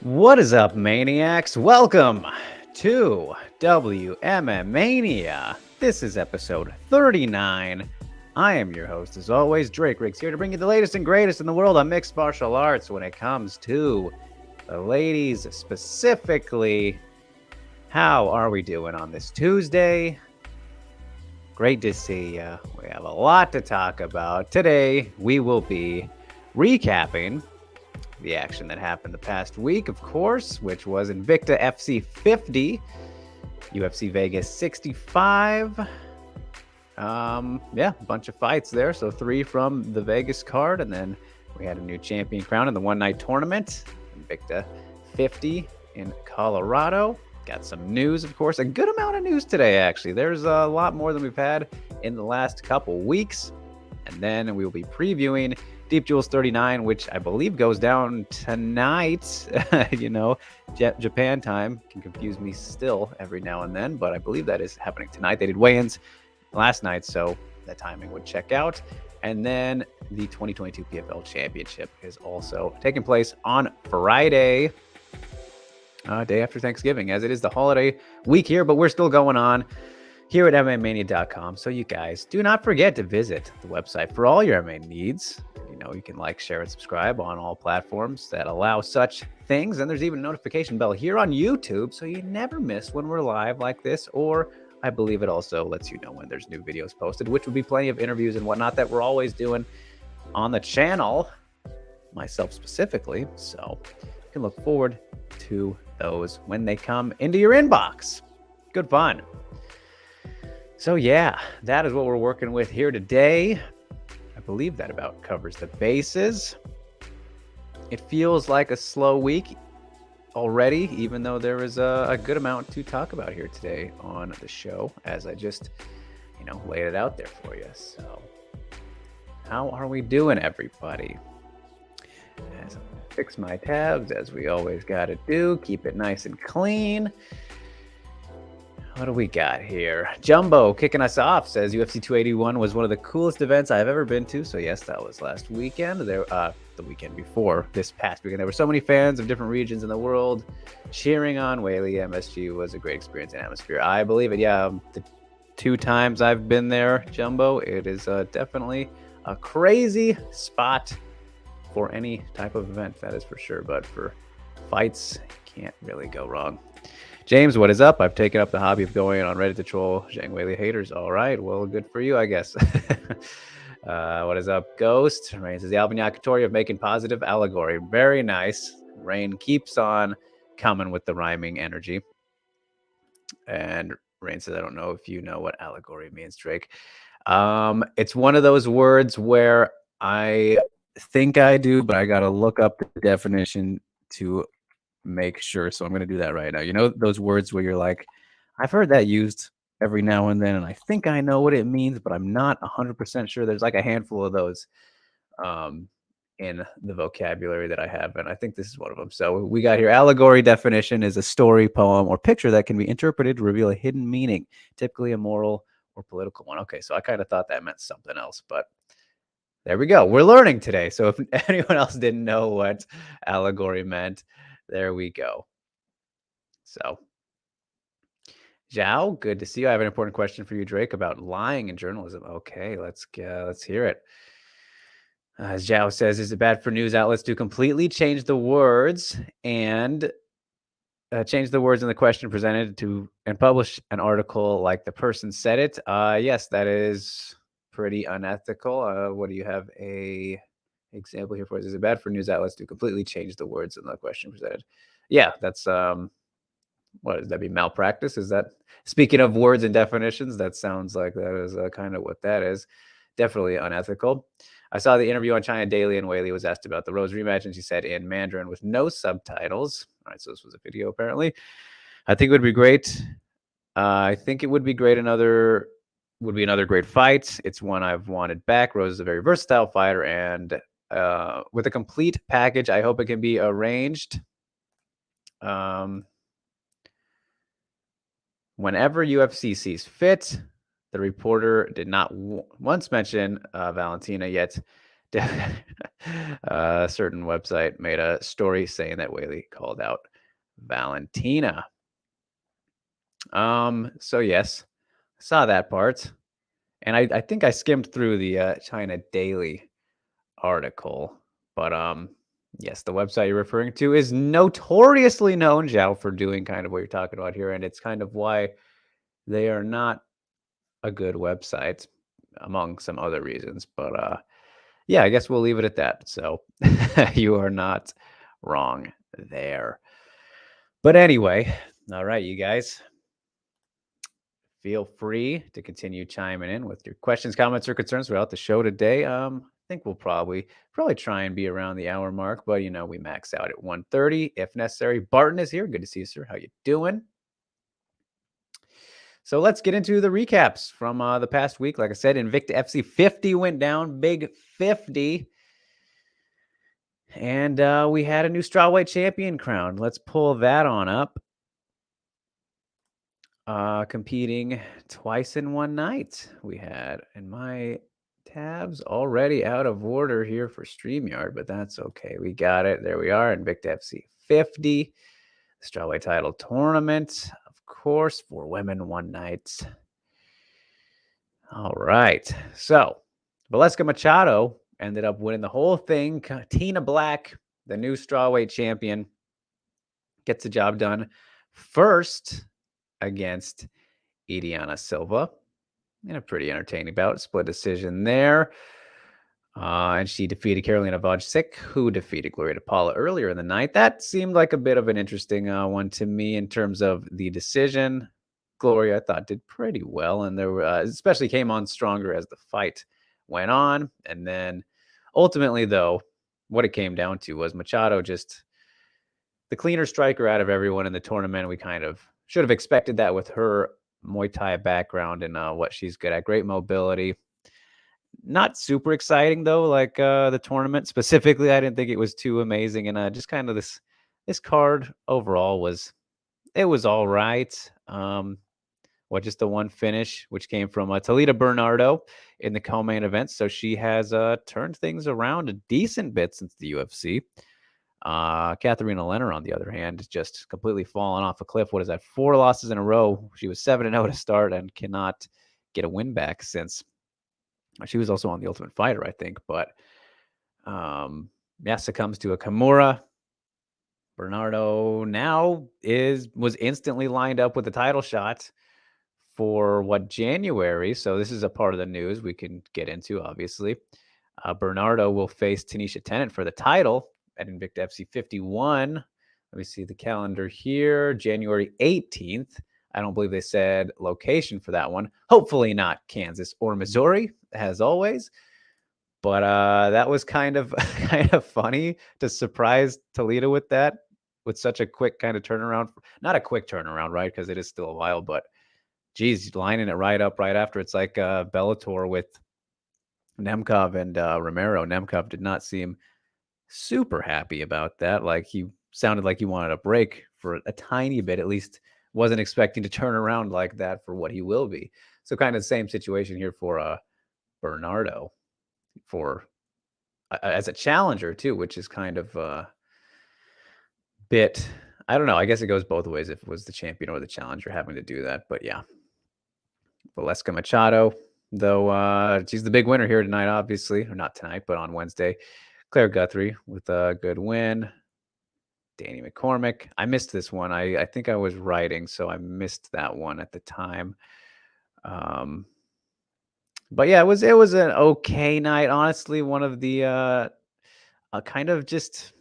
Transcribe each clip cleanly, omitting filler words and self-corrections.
What is up, maniacs? Welcome to WMMAnia. This is episode 39. I am your host, as always, Drake Riggs, here to bring you the latest and greatest in the world of mixed martial arts when it comes to the ladies specifically. How are we doing on this Tuesday? Great to see you. We have a lot to talk about. Today, we will be recapping the action that happened the past week, of course, which was Invicta FC 50, UFC Vegas 65. A bunch of fights there. So 3 from the Vegas card, and then we had a new champion crown in the one-night tournament, Invicta 50 in Colorado. Got some news, of course, a good amount of news today, actually. There's a lot more than we've had in the last couple weeks. And then we will be previewing Deep Jewels 39, which I believe goes down tonight. Japan time can confuse me still every now and then, but I believe that is happening tonight. They did weigh-ins last night, so that timing would check out. And then the 2022 PFL Championship is also taking place on Friday, day after Thanksgiving, as it is the holiday week here, but we're still going on here at MMAnia.com. So you guys do not forget to visit the website for all your MMA needs. You can like, share, and subscribe on all platforms that allow such things. And there's even a notification bell here on YouTube, so you never miss when we're live like this. Or I believe it also lets you know when there's new videos posted, which would be plenty of interviews and whatnot that we're always doing on the channel, myself specifically. So you can look forward to those when they come into your inbox. Good fun. So yeah, that is what we're working with here today. I believe that about covers the bases. It feels like a slow week already, even though there is a good amount to talk about here today on the show, as I just, laid it out there for you. So how are we doing, everybody? As I fix my tabs, as we always got to do, keep it nice and clean. What do we got here? Jumbo kicking us off says UFC 281 was one of the coolest events I've ever been to. So yes, that was last weekend. The weekend before this past weekend, there were so many fans of different regions in the world cheering on Whaley. MSG was a great experience and atmosphere. I believe it. Yeah, the 2 times I've been there, Jumbo, it is definitely a crazy spot for any type of event, that is for sure. But for fights, you can't really go wrong. James, what is up? I've taken up the hobby of going on Reddit to troll Zhang Weili haters. All right, well, good for you, I guess. What is up, Ghost? Rain says the Alvin Yakitori of making positive allegory. Very nice. Rain keeps on coming with the rhyming energy. And Rain says, I don't know if you know what allegory means, Drake. It's one of those words where I think I do, but I got to look up the definition to make sure. So I'm going to do that right now. You know, those words where you're like, I've heard that used every now and then, and I think I know what it means, but I'm not 100% sure. There's like a handful of those in the vocabulary that I have, and I think this is one of them. So we got here, allegory definition is a story, poem, or picture that can be interpreted to reveal a hidden meaning, typically a moral or political one. Okay, so I kind of thought that meant something else, but there we go. We're learning today. So if anyone else didn't know what allegory meant, there we go. So, Zhao, good to see you. I have an important question for you, Drake, about lying in journalism. Okay, let's hear it. As Zhao says, is it bad for news outlets to completely change the words and change the words in the question presented to and publish an article like the person said it? Yes, that is pretty unethical. What do you have a example here for? Is it bad for news outlets to completely change the words in the question presented? Yeah, that's what does that be, malpractice? Is that, speaking of words and definitions, that sounds like that is kind of what that is. Definitely unethical. I saw the interview on China Daily, and Whaley was asked about the Rose rematch, and she said in Mandarin with no subtitles. All right, so this was a video apparently. I think it would be great. I think it would be great. Another great fight. It's one I've wanted back. Rose is a very versatile fighter, and with a complete package, I hope it can be arranged. Whenever UFC sees fit. The reporter did not once mention Valentina, yet A certain website made a story saying that Whaley called out Valentina. So yes, saw that part. And I think I skimmed through the China Daily article, but yes, the website you're referring to is notoriously known, Zhao, for doing kind of what you're talking about here, and it's kind of why they are not a good website, among some other reasons. But yeah, I guess we'll leave it at that. So you are not wrong there. But anyway, all right, you guys. Feel free to continue chiming in with your questions, comments, or concerns throughout the show today. I think we'll probably try and be around the hour mark, but we max out at 1:30 if necessary. Barton is here. Good to see you, sir. How you doing? So let's get into the recaps from the past week. Like I said, Invicta FC 50 went down, big 50. And we had a new strawweight champion crowned. Let's pull that on up. Competing twice in one night. We had, in my tabs already out of order here for StreamYard, but that's okay. We got it. There we are. Invicta FC 50. Strawweight title tournament, of course, for women one night. All right. So, Valeska Machado ended up winning the whole thing. Tina Black, the new strawweight champion, gets the job done first against Idiana Silva in a pretty entertaining bout. Split decision there. And she defeated Carolina Wojcik, who defeated Gloria DePaula earlier in the night. That seemed like a bit of an interesting one to me in terms of the decision. Gloria, I thought, did pretty well, and there were, especially came on stronger as the fight went on. And then ultimately, though, what it came down to was Machado just the cleaner striker out of everyone in the tournament. We kind of should have expected that with her Muay Thai background and what she's good at. Great mobility. Not super exciting though, like the tournament specifically. I didn't think it was too amazing, and just kind of this card overall was all right. Just the one finish, which came from Talita Bernardo in the co-main event. So she has turned things around a decent bit since the UFC. Katharina Lenner, on the other hand, just completely fallen off a cliff. What is that? 4 losses in a row. She was 7-0 to start and cannot get a win back since. She was also on The Ultimate Fighter, I think. But succumbs to a Kimura. Bernardo now was instantly lined up with the title shot for January. So this is a part of the news we can get into, obviously. Bernardo will face Tanisha Tennant for the title at Invicta FC 51. Let me see the calendar here. January 18th. I don't believe they said location for that one. Hopefully not Kansas or Missouri, as always. But that was kind of funny to surprise Toledo with that, with such a quick kind of turnaround. Not a quick turnaround, right? Because it is still a while, but geez, lining it right up right after. It's like Bellator with Nemkov and Romero. Nemkov did not seem super happy about that. Like he sounded like he wanted a break for a tiny bit, at least wasn't expecting to turn around like that for what he will be. So kind of the same situation here for Bernardo for as a challenger too, which is kind of bit, I don't know. I guess it goes both ways if it was the champion or the challenger having to do that. But yeah, Valeska Machado, though, she's the big winner here tonight, obviously, or not tonight, but on Wednesday. Claire Guthrie with a good win. Danny McCormick. I missed this one. I think I was writing, so I missed that one at the time. But yeah, it was an okay night. Honestly, one of the kind of just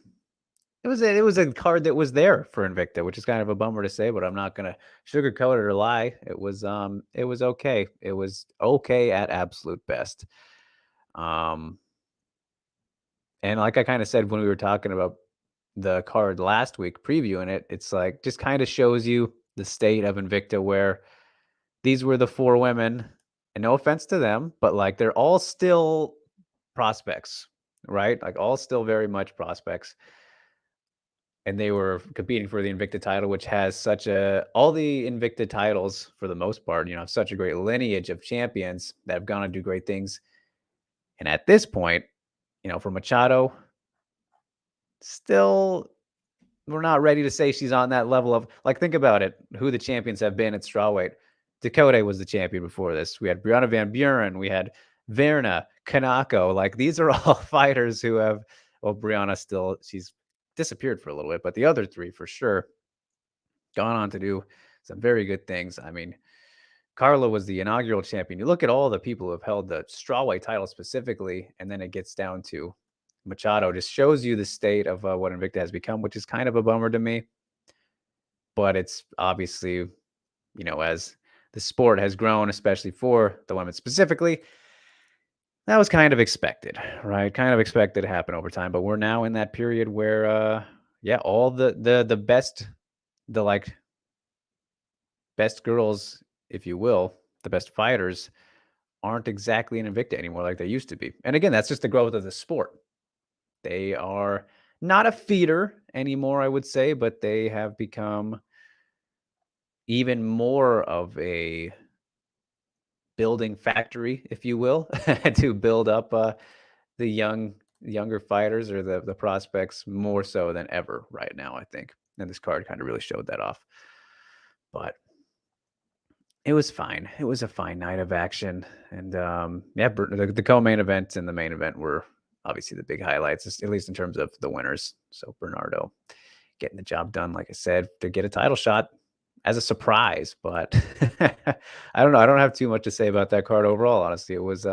it was a card that was there for Invicta, which is kind of a bummer to say, but I'm not gonna sugarcoat it or lie. It was okay. It was okay at absolute best. And like I kind of said when we were talking about the card last week, previewing it, it's like just kind of shows you the state of Invicta, where these were the 4 women, and no offense to them, but like they're all still prospects, right? Like all still very much prospects. And they were competing for the Invicta title, which has all the Invicta titles for the most part, have such a great lineage of champions that have gone to do great things. And at this point, For Machado, still we're not ready to say she's on that level of, like, think about it, who the champions have been at strawweight. Dakota was the champion before this. We had Brianna Van Buren, we had Verna, Kanako. Like, these are all fighters who have, well, Brianna still, she's disappeared for a little bit, but the other three for sure gone on to do some very good things. I mean, Carla was the inaugural champion. You look at all the people who have held the strawweight title specifically, and then it gets down to Machado. Just shows you the state of what Invicta has become, which is kind of a bummer to me. But it's obviously, as the sport has grown, especially for the women specifically, that was kind of expected, right? Kind of expected to happen over time. But we're now in that period where, yeah, all the best, the like best girls, if you will, the best fighters aren't exactly in Invicta anymore like they used to be. And again, that's just the growth of the sport. They are not a feeder anymore, I would say, but they have become even more of a building factory, if you will, to build up the younger fighters or the prospects more so than ever right now, I think. And this card kind of really showed that off. But it was fine. It was a fine night of action. And yeah, the co-main event and the main event were obviously the big highlights, at least in terms of the winners. So Bernardo getting the job done, like I said, to get a title shot as a surprise. But I don't know. I don't have too much to say about that card overall, honestly. It was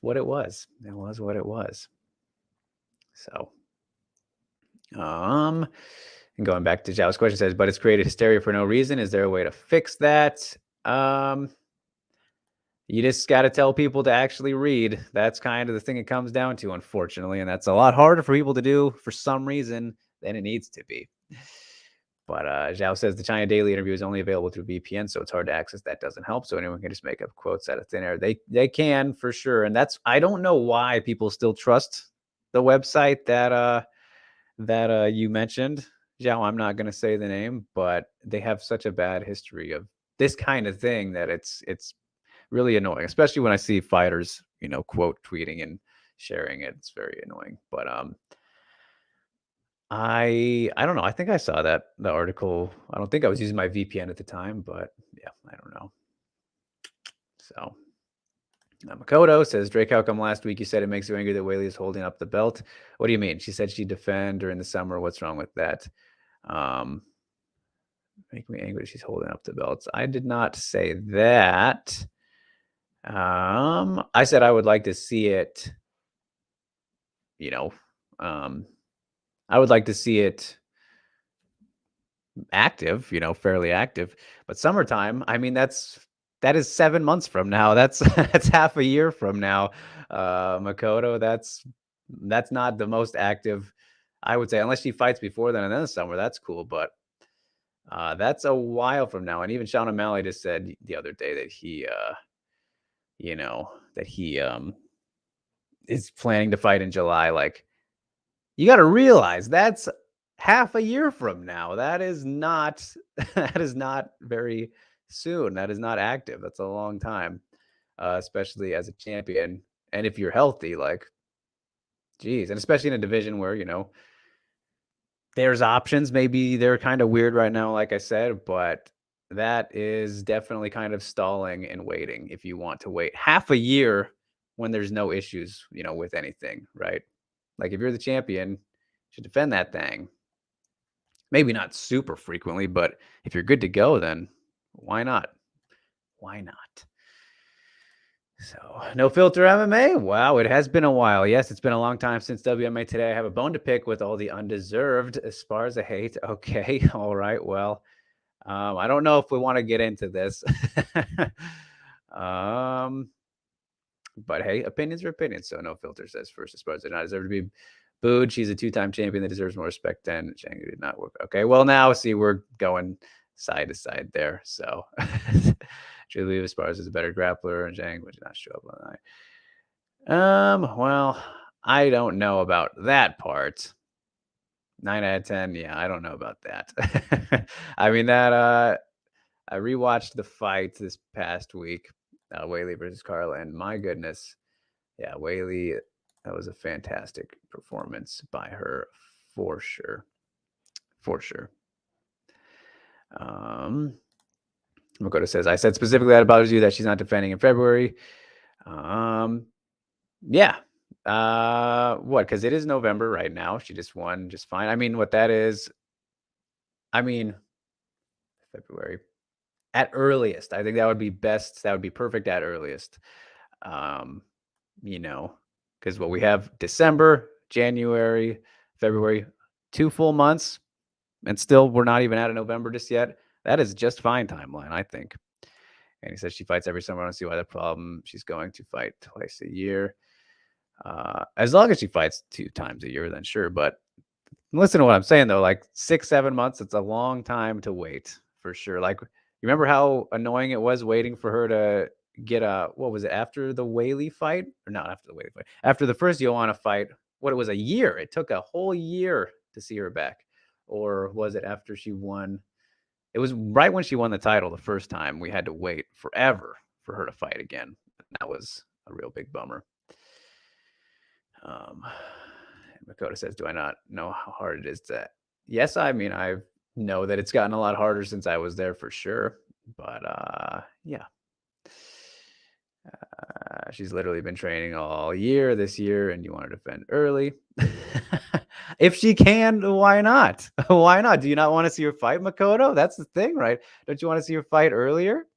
what it was. It was what it was. So and going back to Zhao's question, says, but it's created hysteria for no reason. Is there a way to fix that? You just got to tell people to actually read. That's kind of the thing it comes down to, unfortunately. And that's a lot harder for people to do for some reason than it needs to be. But Zhao says the China Daily interview is only available through VPN, so it's hard to access. That doesn't help. So anyone can just make up quotes out of thin air. They can for sure. And I don't know why people still trust the website that you mentioned. Zhao, I'm not going to say the name, but they have such a bad history of this kind of thing that it's really annoying, especially when I see fighters, quote tweeting and sharing it. It's very annoying. But I don't know. I think I saw the article. I don't think I was using my VPN at the time, but yeah, I don't know. So Makoto says, Drake, how come last week you said it makes you angry that Whaley is holding up the belt? What do you mean? She said she'd defend during the summer. What's wrong with that? Make me angry she's holding up the belts. I did not say that. I said I would like to see it, I would like to see it active, fairly active. But summertime, I mean, that is 7 months from now. That's half a year from now. Makoto, that's not the most active, I would say, unless she fights before then and then the summer. That's cool, but that's a while from now. And even Sean O'Malley just said the other day that he is planning to fight in July. Like, you got to realize that's half a year from now. That is not very soon. That is not active. That's a long time, especially as a champion. And if you're healthy, like, geez, and especially in a division where, there's options. Maybe they're kind of weird right now, like I said, but that is definitely kind of stalling and waiting if you want to wait half a year when there's no issues, with anything, right? Like, if you're the champion, you should defend that thing. Maybe not super frequently, but if you're good to go, then why not? Why not? So, No Filter MMA. Wow, it has been a while. Yes, it's been a long time since WMA Today. I have a bone to pick with all the undeserved Esparza hate. Okay, all right. Well, I don't know if we want to get into this. But hey, opinions are opinions. So No Filter says first Esparza did not deserve to be booed. She's a two-time champion that deserves more respect than Chang did not work. Okay, well, now see, we're going side to side there. So Julie Esparza is a better grappler, and Zhang would not show up on the night. Well, I don't know about that part. 9 out of 10, yeah, I don't know about that. I mean, that I rewatched the fight this past week, Whaley versus Carla, and my goodness, yeah, Whaley That was a fantastic performance by her for sure. For sure. Machado says, I said specifically that it bothers you that she's not defending in February. Yeah. What? Because it is November right now. She just won just fine. I mean, what that is, February at earliest. I think that would be best. That would be perfect at earliest. Because what we have December, January, February, 2 full months, and still we're not even out of November just yet. That is just fine timeline, I think. And he says she fights every summer. I don't see why the problem. She's going to fight twice a year. As long as she fights 2 times a year, then sure. But listen to what I'm saying, though. Like 6-7 months, it's a long time to wait for sure. Like, you remember how annoying it was waiting for her to get what was it, after the Whaley fight? Or not after the Whaley fight. After the first Joanna fight, it was a year. It took a whole year to see her back. Or was it after she won? It was right when she won the title the first time. We had to wait forever for her to fight again. That was a real big bummer. Machado says, do I not know how hard it is to... Yes, I mean, I know that it's gotten a lot harder since I was there for sure. But, yeah. She's literally been training all year this year, and you want to defend early. If she can, why not? Why not? Do you not want to see her fight, Machado? That's the thing, right? Don't you want to see her fight earlier?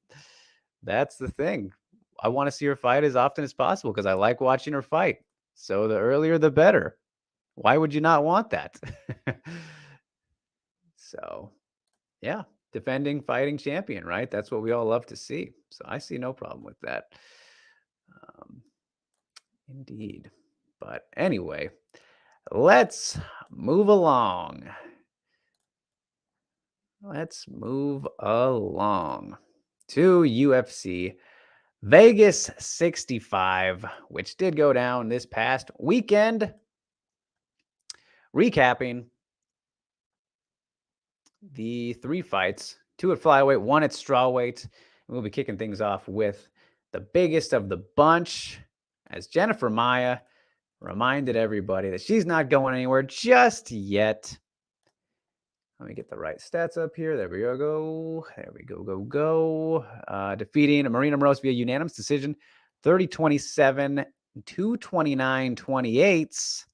That's the thing. I want to see her fight as often as possible because I like watching her fight. So the earlier, the better. Why would you not want that? So, yeah, defending fighting champion, right? That's what we all love to see. So I see no problem with that. Indeed. But anyway, let's move along. Let's move along to UFC Vegas 65, which did go down this past weekend. Recapping the 3 fights, 2 at flyweight, 1 at strawweight. We'll be kicking things off with the biggest of the bunch, as Jennifer Maya reminded everybody that she's not going anywhere just yet. Let me get the right stats up here. There we go. There we go. Defeating Marina Moroz via unanimous decision, 30-27, 229-28.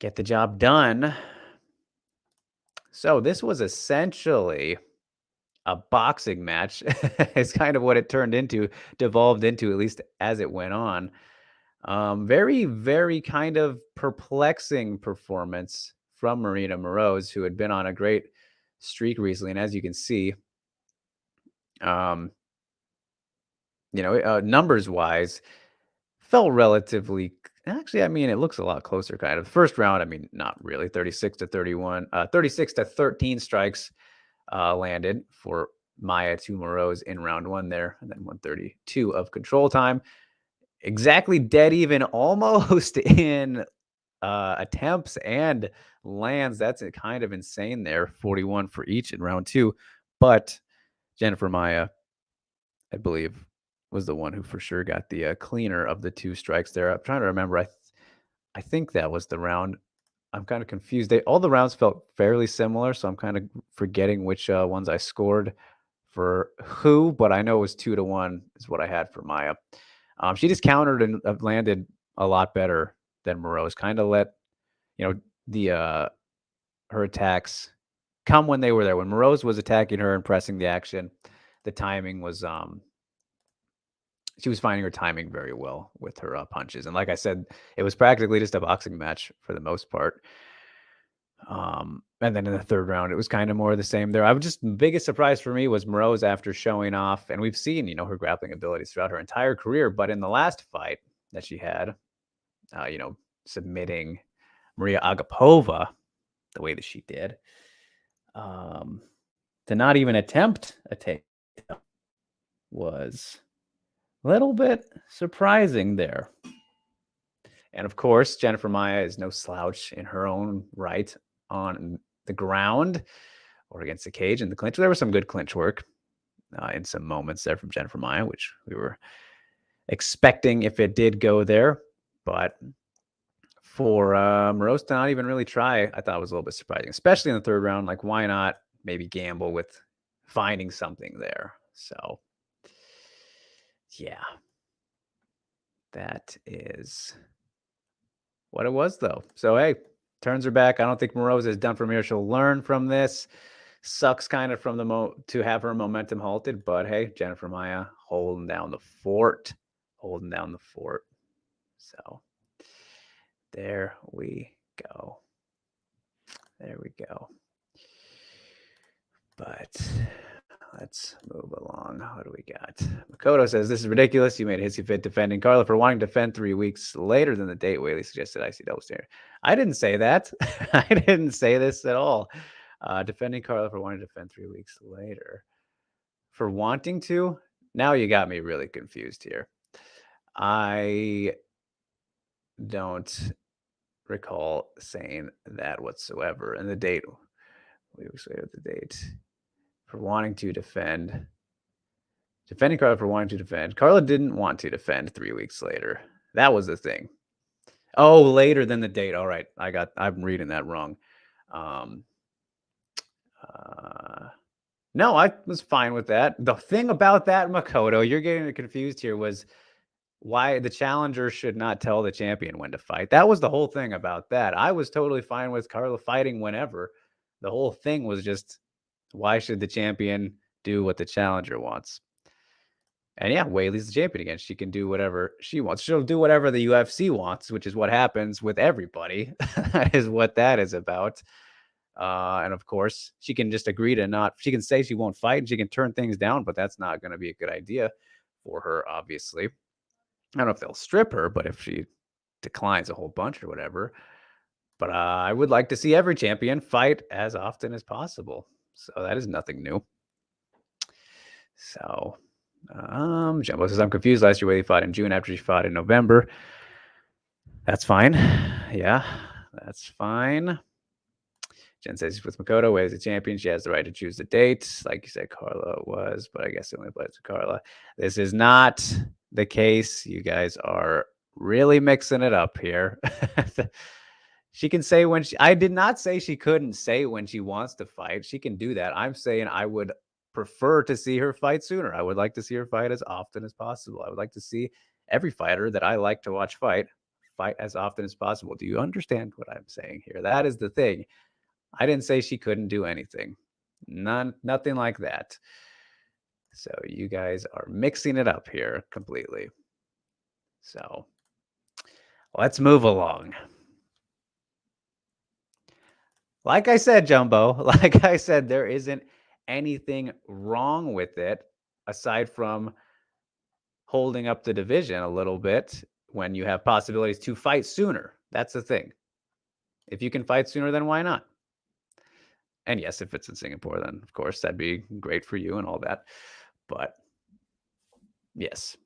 Get the job done. So this was essentially a boxing match. It's kind of what it devolved into, at least as it went on. Very, very kind of perplexing performance from Marina Moroz, who had been on a great streak recently. And as you can see, numbers wise, felt relatively... Actually, I mean, it looks a lot closer, kind of. The first round, I mean, not really. 36-31, 36-13 strikes landed for Maya to Moroz in round 1 there, and then 132 of control time. Exactly dead even, almost in attempts and lands. That's kind of insane there. 41 for each in round 2. But Jennifer Maya, I believe, was the one who for sure got the cleaner of the 2 strikes there. I'm trying to remember. I think that was the round. I'm kind of confused. All the rounds felt fairly similar, so I'm kind of forgetting which ones I scored for who, but I know it was 2-1 is what I had for Maya. She just countered and landed a lot better than Moroz. Kind of let her attacks come when they were there. When Moroz was attacking her and pressing the action, the timing was she was finding her timing very well with her punches. And like I said, it was practically just a boxing match for the most part. And then in the 3rd round, it was kind of more of the same there. The biggest surprise for me was Moroz after showing off, and we've seen, her grappling abilities throughout her entire career. But in the last fight that she had, submitting Maria Agapova the way that she did, to not even attempt a takedown was a little bit surprising there. And of course, Jennifer Maya is no slouch in her own right on the ground or against the cage in the clinch. There was some good clinch work in some moments there from Jennifer Maya, which we were expecting if it did go there. But for Moroz to not even really try, I thought it was a little bit surprising, especially in the third round. Like, why not maybe gamble with finding something there? So, yeah, that is what it was, though. So, hey, turns her back. I don't think Moroz is done from here. She'll learn from this. Sucks kind of from the to have her momentum halted, but hey, Jennifer Maia holding down the fort, holding down the fort. So there we go. There we go. But let's move along. What do we got? Makoto says, this is ridiculous. You made a hissy fit defending Carla for wanting to defend 3 weeks later than the date Whaley suggested I see double standard. I didn't say that. I didn't say this at all. Defending Carla for wanting to defend 3 weeks later. For wanting to? Now you got me really confused here. I don't recall saying that whatsoever. And the date, we was later the date for wanting to defend. Defending Carla for wanting to defend. Carla didn't want to defend 3 weeks later. That was the thing. Oh, later than the date. All right. I'm reading that wrong. No, I was fine with that. The thing about that, Makoto, you're getting confused here, was why the challenger should not tell the champion when to fight. That was the whole thing about that. I was totally fine with Carla fighting whenever. The whole thing was just, why should the champion do what the challenger wants? And yeah, Whaley's the champion again. She can do whatever she wants. She'll do whatever the UFC wants, which is what happens with everybody. That is what that is about. And of course, she can just agree to not, she can say she won't fight and she can turn things down, but that's not going to be a good idea for her, obviously. I don't know if they'll strip her, but if she declines a whole bunch or whatever. But I would like to see every champion fight as often as possible. So that is nothing new. So, Jumbo says, I'm confused. Last year, Whaley fought in June after she fought in November. That's fine. Yeah, that's fine. Jen says with Makoto, Whaley's a champion. She has the right to choose the date. Like you said, Carla was, but I guess it only applies to Carla. This is not the case. You guys are really mixing it up here. She can say when I did not say she couldn't say when she wants to fight. She can do that. I'm saying I would prefer to see her fight sooner. I would like to see her fight as often as possible. I would like to see every fighter that I like to watch fight as often as possible. Do you understand what I'm saying here? That is the thing. I didn't say she couldn't do anything. Nothing like that. So you guys are mixing it up here completely. So let's move along. Like I said, Jumbo, like I said, there isn't anything wrong with it aside from holding up the division a little bit when you have possibilities to fight sooner. That's the thing. If you can fight sooner, then why not? And yes, if it's in Singapore, then of course that'd be great for you and all that. But yes.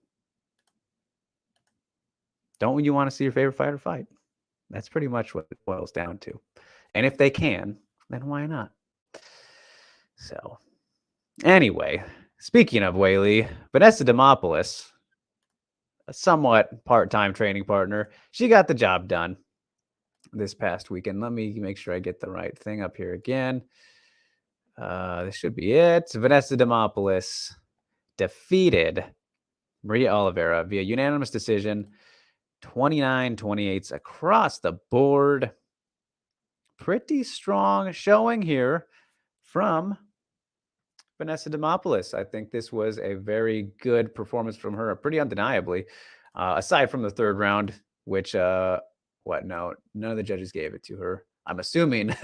Don't you want to see your favorite fighter fight? That's pretty much what it boils down to. And if they can, then why not? So anyway, speaking of Whaley, Vanessa Demopoulos, a somewhat part-time training partner, she got the job done this past weekend. Let me make sure I get the right thing up here again. This should be it. Vanessa Demopoulos defeated Maria Oliveira via unanimous decision, 29-28 across the board. Pretty strong showing here from Vanessa Demopoulos. I think this was a very good performance from her, pretty undeniably, aside from the third round, which, none of the judges gave it to her. I'm assuming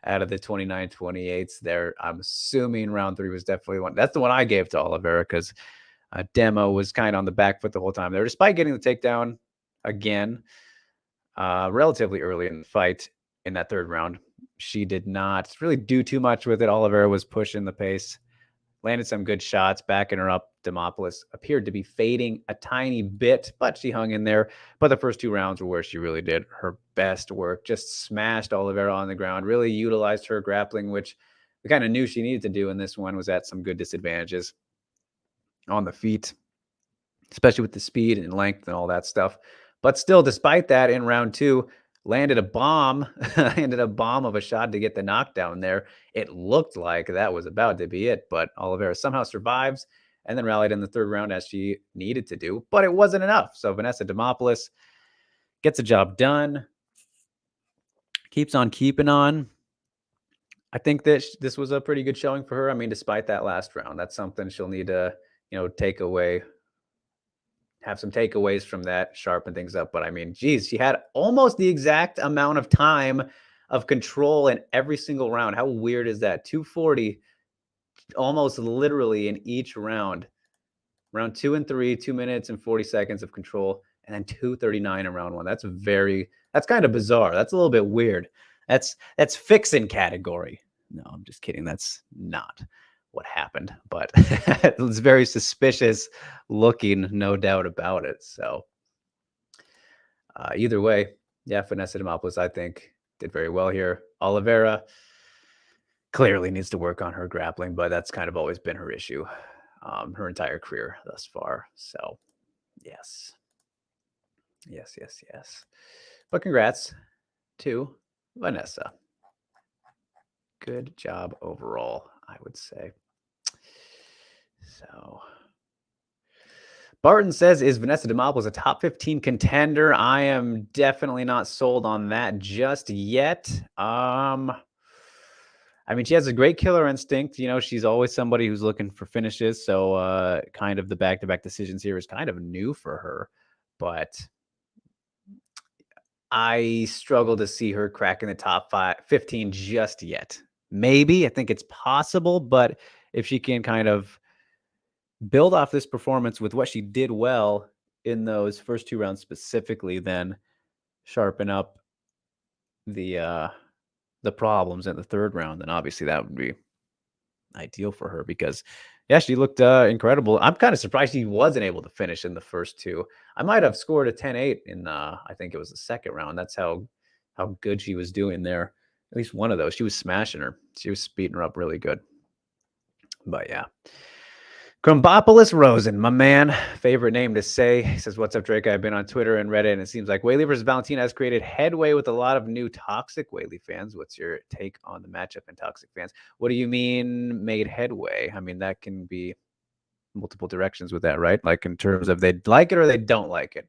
out of the 29-28s there, I'm assuming round 3 was definitely one. That's the one I gave to Oliveira because Demo was kind of on the back foot the whole time there, despite getting the takedown again relatively early in the fight in that third round. She did not really do too much with it. Oliveira was pushing the pace, landed some good shots, backing her up. Demopoulos appeared to be fading a tiny bit, but she hung in there. But the first 2 rounds were where she really did her best work, just smashed Oliveira on the ground, really utilized her grappling, which we kind of knew she needed to do in this one, was at some good disadvantages on the feet, especially with the speed and length and all that stuff. But still, despite that, in round 2, landed a bomb, landed a bomb of a shot to get the knockdown there. It looked like that was about to be it, but Oliveira somehow survives and then rallied in the 3rd round as she needed to do, but it wasn't enough. So Vanessa Demopoulos gets the job done, keeps on keeping on. I think that this was a pretty good showing for her. I mean, despite that last round, that's something she'll need to, take away, have some takeaways from that, sharpen things up. But I mean, geez, she had almost the exact amount of time of control in every single round. How weird is that? 240, almost literally in each round. Round 2 and 3, 2 minutes and 40 seconds of control, and then 2:39 in round 1. That's kind of bizarre. That's a little bit weird. That's fixin' category. No, I'm just kidding. That's not what happened, but it was very suspicious looking, no doubt about it. So either way, yeah, Vanessa Demopoulos, I think, did very well here. Oliveira clearly needs to work on her grappling, but that's kind of always been her issue her entire career thus far. So yes. But congrats to Vanessa. Good job overall, I would say. So Barton says, is Vanessa Demopoulos a top 15 contender? I am definitely not sold on that just yet. I mean, she has a great killer instinct. She's always somebody who's looking for finishes. So kind of the back-to-back decisions here is kind of new for her. But I struggle to see her cracking the top 15 just yet. Maybe. I think it's possible. But if she can kind of build off this performance with what she did well in those first 2 rounds specifically, then sharpen up the problems in the 3rd round, then obviously that would be ideal for her because, yeah, she looked incredible. I'm kind of surprised she wasn't able to finish in the first 2. I might have scored a 10-8 in, I think it was the 2nd round. That's how good she was doing there. At least one of those. She was smashing her. She was speeding her up really good. But yeah. Crumbopoulos Rosen, my man, favorite name to say. He says, what's up, Drake? I've been on Twitter and Reddit, and it seems like Weili versus Valentina has created headway with a lot of new toxic Weili fans. What's your take on the matchup and toxic fans? What do you mean made headway? I mean, that can be multiple directions with that, right? Like in terms of they like it or they don't like it.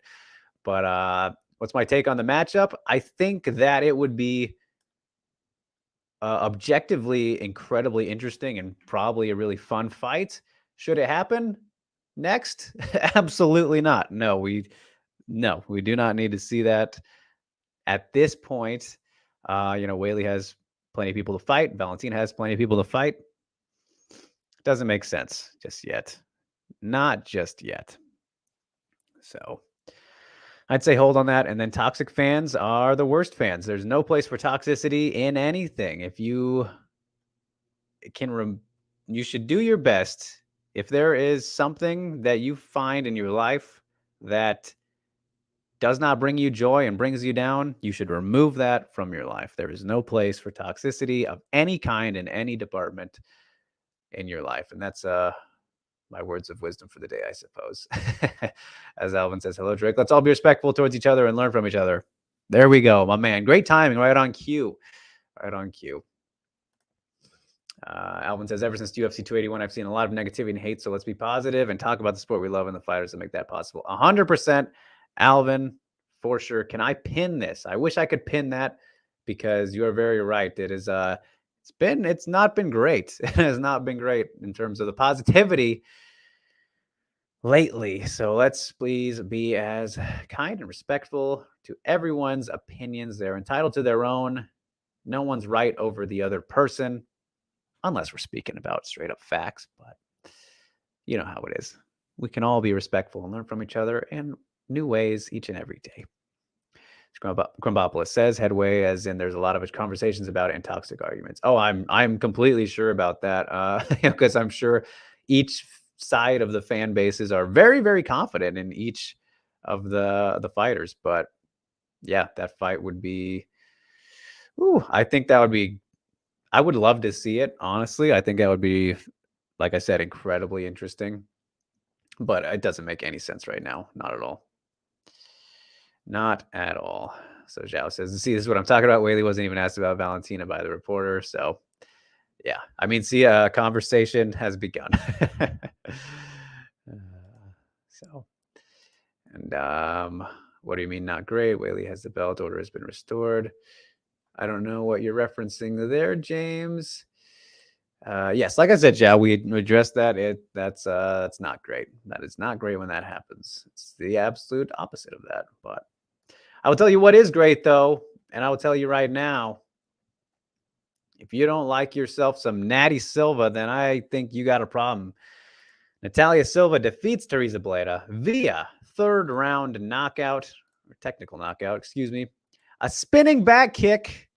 But what's my take on the matchup? I think that it would be objectively incredibly interesting and probably a really fun fight. Should it happen next? Absolutely not. No, we do not need to see that at this point. Weili has plenty of people to fight. Valentina has plenty of people to fight. Doesn't make sense just yet. Not just yet. So I'd say hold on that. And then toxic fans are the worst fans. There's no place for toxicity in anything. If you can, you should do your best. If there is something that you find in your life that does not bring you joy and brings you down, you should remove that from your life. There is no place for toxicity of any kind in any department in your life. And that's my words of wisdom for the day, I suppose. As Alvin says, hello, Drake. Let's all be respectful towards each other and learn from each other. There we go, my man. Great timing, right on cue. Right on cue. Alvin says, ever since UFC 281, I've seen a lot of negativity and hate, so let's be positive and talk about the sport we love and the fighters that make that possible. 100%, Alvin, for sure. Can I pin this? I wish I could pin that because you are very right. It is, it's not been great. It has not been great in terms of the positivity lately. So let's please be as kind and respectful to everyone's opinions. They're entitled to their own. No one's right over the other person. Unless we're speaking about straight up facts, but you know how it is. We can all be respectful and learn from each other in new ways each and every day. Crumbopoulos says headway, as in there's a lot of conversations about it and toxic arguments. Oh, I'm completely sure about that because I'm sure each side of the fan bases are very, very confident in each of the fighters. But yeah, that fight would be. I think that would be. I would love to see it, honestly. I think that would be, like I said, incredibly interesting. But it doesn't make any sense right now. Not at all. Not at all. So Zhao says, see, this is what I'm talking about. Whaley wasn't even asked about Valentina by the reporter. So yeah, I mean, see, a conversation has begun. So, and what do you mean not great? Whaley has the belt. Order has been restored. I don't know what you're referencing there, James. Yes, like I said, Zhao, we addressed that. That's not great. That is not great when that happens. It's the absolute opposite of that. But I will tell you what is great, though, and I will tell you right now, if you don't like yourself some Natty Silva, then I think you got a problem. Natalia Silva defeats Teresa Bleda via third round knockout, or technical knockout, excuse me. A spinning back kick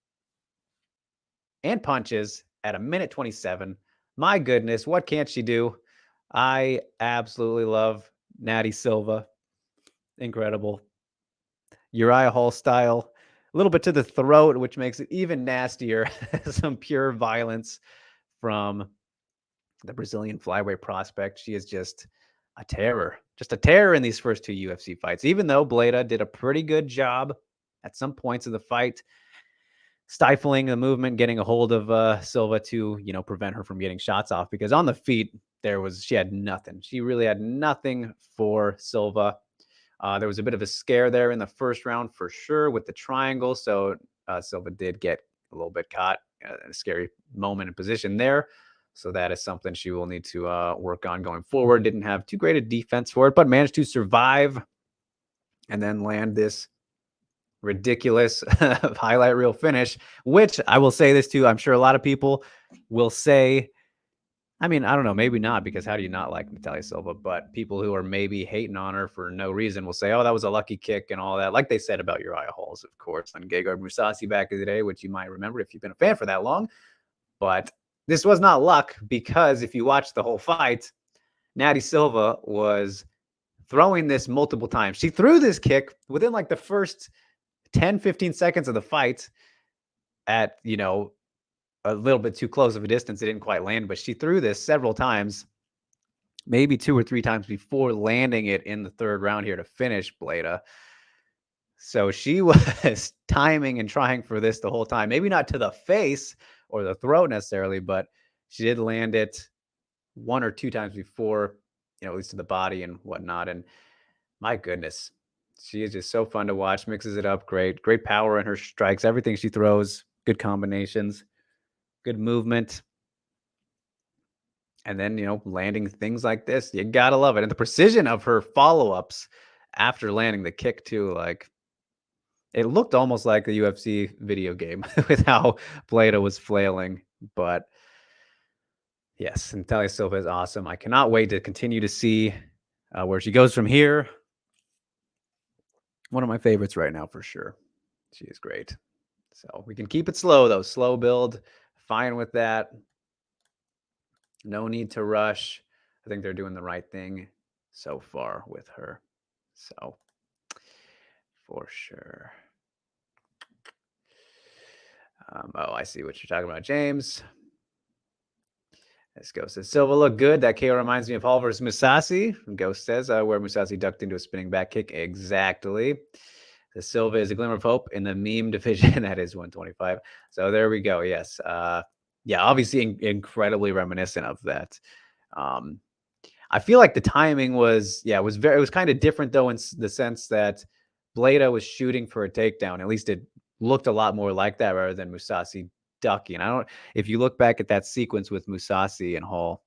and punches at a minute 27. My goodness, what can't she do? I absolutely love Natty Silva. Incredible. Uriah Hall style. A little bit to the throat, which makes it even nastier. Some pure violence from the Brazilian flyweight prospect. She is just a terror in these first two UFC fights, even though Bleda did a pretty good job at some points of the fight, stifling the movement, getting a hold of Silva to, prevent her from getting shots off, because on the feet, she had nothing. She really had nothing for Silva. There was a bit of a scare there in the first round for sure with the triangle. So Silva did get a little bit caught in a scary moment and position there. So that is something she will need to work on going forward. Didn't have too great a defense for it, but managed to survive and then land this ridiculous highlight reel finish, which I will say this too. I'm sure a lot of people will say, I mean, I don't know, maybe not, because how do you not like Natalia Silva? But people who are maybe hating on her for no reason will say, oh, that was a lucky kick and all that. Like they said about Uriah Halls, of course, on Gegard Mousasi back in the day, which you might remember if you've been a fan for that long. But this was not luck, because if you watch the whole fight, Natty Silva was throwing this multiple times. She threw this kick within like the first 10, 15 seconds of the fight at, a little bit too close of a distance. It didn't quite land, but she threw this several times, maybe 2 or 3 times before landing it in the third round here to finish Bleda. So she was timing and trying for this the whole time. Maybe not to the face or the throat necessarily, but she did land it 1 or 2 times before, at least to the body and whatnot. And my goodness, she is just so fun to watch. Mixes it up great. Great power in her strikes. Everything she throws, good combinations, good movement. And then, landing things like this, you gotta love it. And the precision of her follow-ups after landing the kick too, like it looked almost like the UFC video game with how Bleda was flailing. But yes, Natalia Silva is awesome. I cannot wait to continue to see where she goes from here. One of my favorites right now for sure. She is great. So we can keep it slow though. Slow build. Fine with that. No need to rush. I think they're doing the right thing so far with her. So for sure. Oh, I see what you're talking about, James. This Ghost says, Silva looked good. That KO reminds me of Hall versus Musasi. Ghost says, where Musasi ducked into a spinning back kick. Exactly. The Silva is a glimmer of hope in the meme division. That is 125. So there we go. Yes. Yeah, obviously incredibly reminiscent of that. I feel like the timing was kind of different though, in the sense that Bleda was shooting for a takedown. At least it looked a lot more like that rather than Musasi ducking. If you look back at that sequence with Musasi and Hall,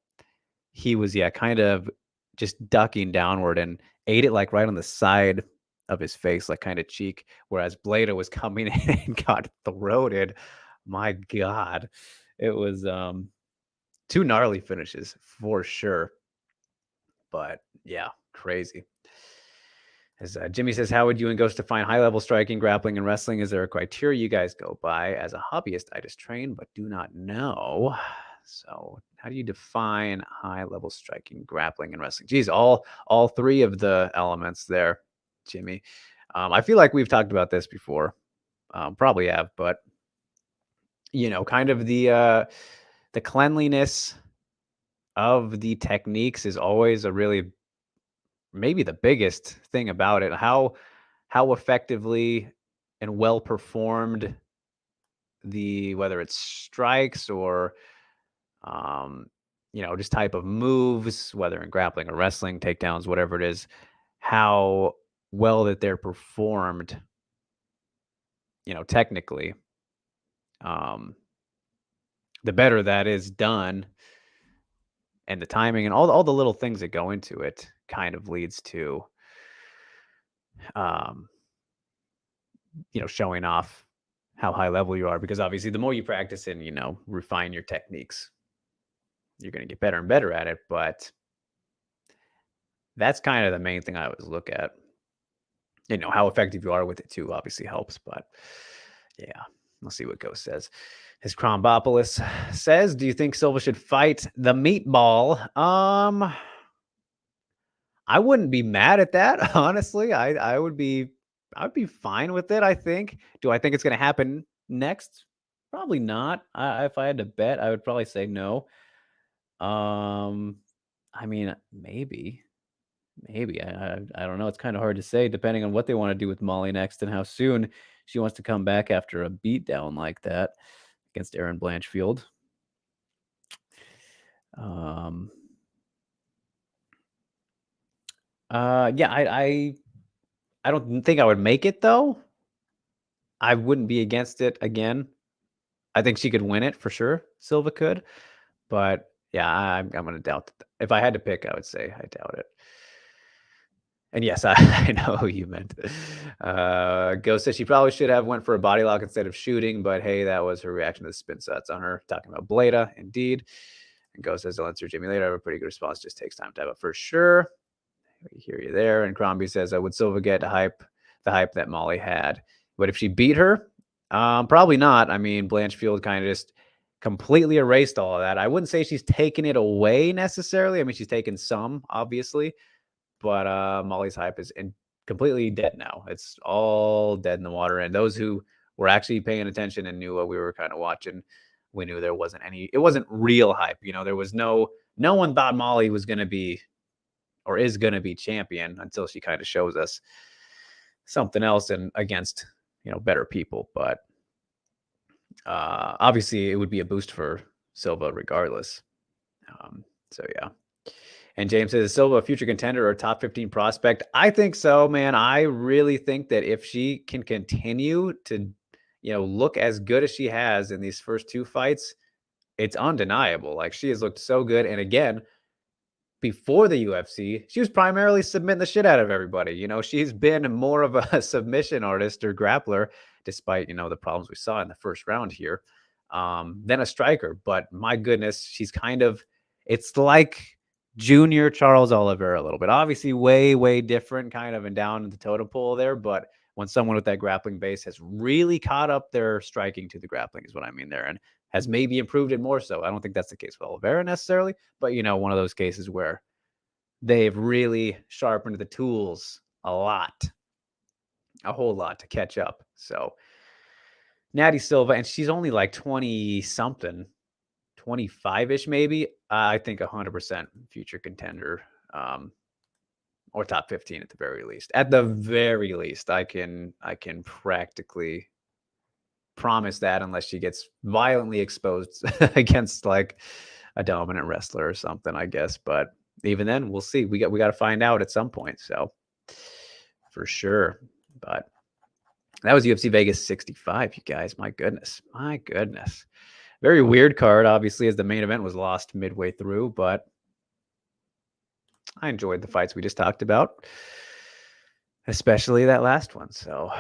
he was kind of just ducking downward and ate it like right on the side of his face, like kind of cheek, whereas Bleda was coming in and got throated. My God, it was 2 gnarly finishes for sure. But yeah, crazy. As Jimmy says, how would you and Ghost define high-level striking, grappling, and wrestling? Is there a criteria you guys go by? As a hobbyist, I just train but do not know. So how do you define high-level striking, grappling, and wrestling? Geez, all 3 of the elements there, Jimmy. I feel like we've talked about this before. Probably have, but kind of the cleanliness of the techniques is always a really maybe the biggest thing about it. How how effectively and well performed whether it's strikes or just type of moves, whether in grappling or wrestling, takedowns, whatever it is, how well that they're performed, technically, the better that is done, and the timing and all the little things that go into it kind of leads to, um, showing off how high level you are, because obviously the more you practice and, refine your techniques, you're going to get better and better at it. But that's kind of the main thing I always look at. How effective you are with it too obviously helps, but yeah, let's see what Ghost says. His Krombopolis says, do you think Silva should fight the meatball? I wouldn't be mad at that, honestly. I'd be fine with it, I think. Do I think it's going to happen next? Probably not. If I had to bet, I would probably say no. I mean, maybe. I don't know. It's kind of hard to say depending on what they want to do with Molly next and how soon she wants to come back after a beatdown like that against Erin Blanchfield. Yeah, I don't think I would make it though. I wouldn't be against it again. I think she could win it for sure. Silva could, but yeah, I'm gonna doubt that. If I had to pick, I would say I doubt it. And yes, I know who you meant. Ghost says she probably should have went for a body lock instead of shooting, but hey, that was her reaction to the spin sets on her. Talking about Bleda, indeed. And Ghost says, I'll answer Jimmy later. I have a pretty good response. Just takes time to have it for sure. We hear you there. And Crombie says, would Silva get the hype that Molly had? But if she beat her, probably not. I mean, Blanchfield kind of just completely erased all of that. I wouldn't say she's taken it away necessarily. I mean, she's taken some, obviously. But Molly's hype is completely dead now. It's all dead in the water. And those who were actually paying attention and knew what we were kind of watching, we knew there wasn't it wasn't real hype. There was no one thought Molly was going to be or is going to be champion until she kind of shows us something else and against, better people. But obviously it would be a boost for Silva regardless. So yeah. And James says, is Silva a future contender or a top 15 prospect? I think so, man. I really think that if she can continue to, look as good as she has in these first two fights, it's undeniable. Like, she has looked so good. And again, before the UFC, she was primarily submitting the shit out of everybody. She's been more of a submission artist or grappler, despite, the problems we saw in the first round here, than a striker. But my goodness, she's it's like Junior Charles Oliveira a little bit. Obviously, way, way different kind of and down the totem pole there. But when someone with that grappling base has really caught up their striking to the grappling is what I mean there, and has maybe improved it more so. I don't think that's the case with Oliveira necessarily, but, one of those cases where they've really sharpened the tools a whole lot to catch up. So Natty Silva, and she's only like 20-something. 25-ish maybe. I think 100% future contender, or top 15 at the very least. At the very least, I can practically promise that, unless she gets violently exposed against like a dominant wrestler or something, I guess. But even then, we'll see. We got to find out at some point. So for sure. But that was UFC Vegas 65, you guys. My goodness. Very weird card, obviously, as the main event was lost midway through, but I enjoyed the fights we just talked about, especially that last one. So,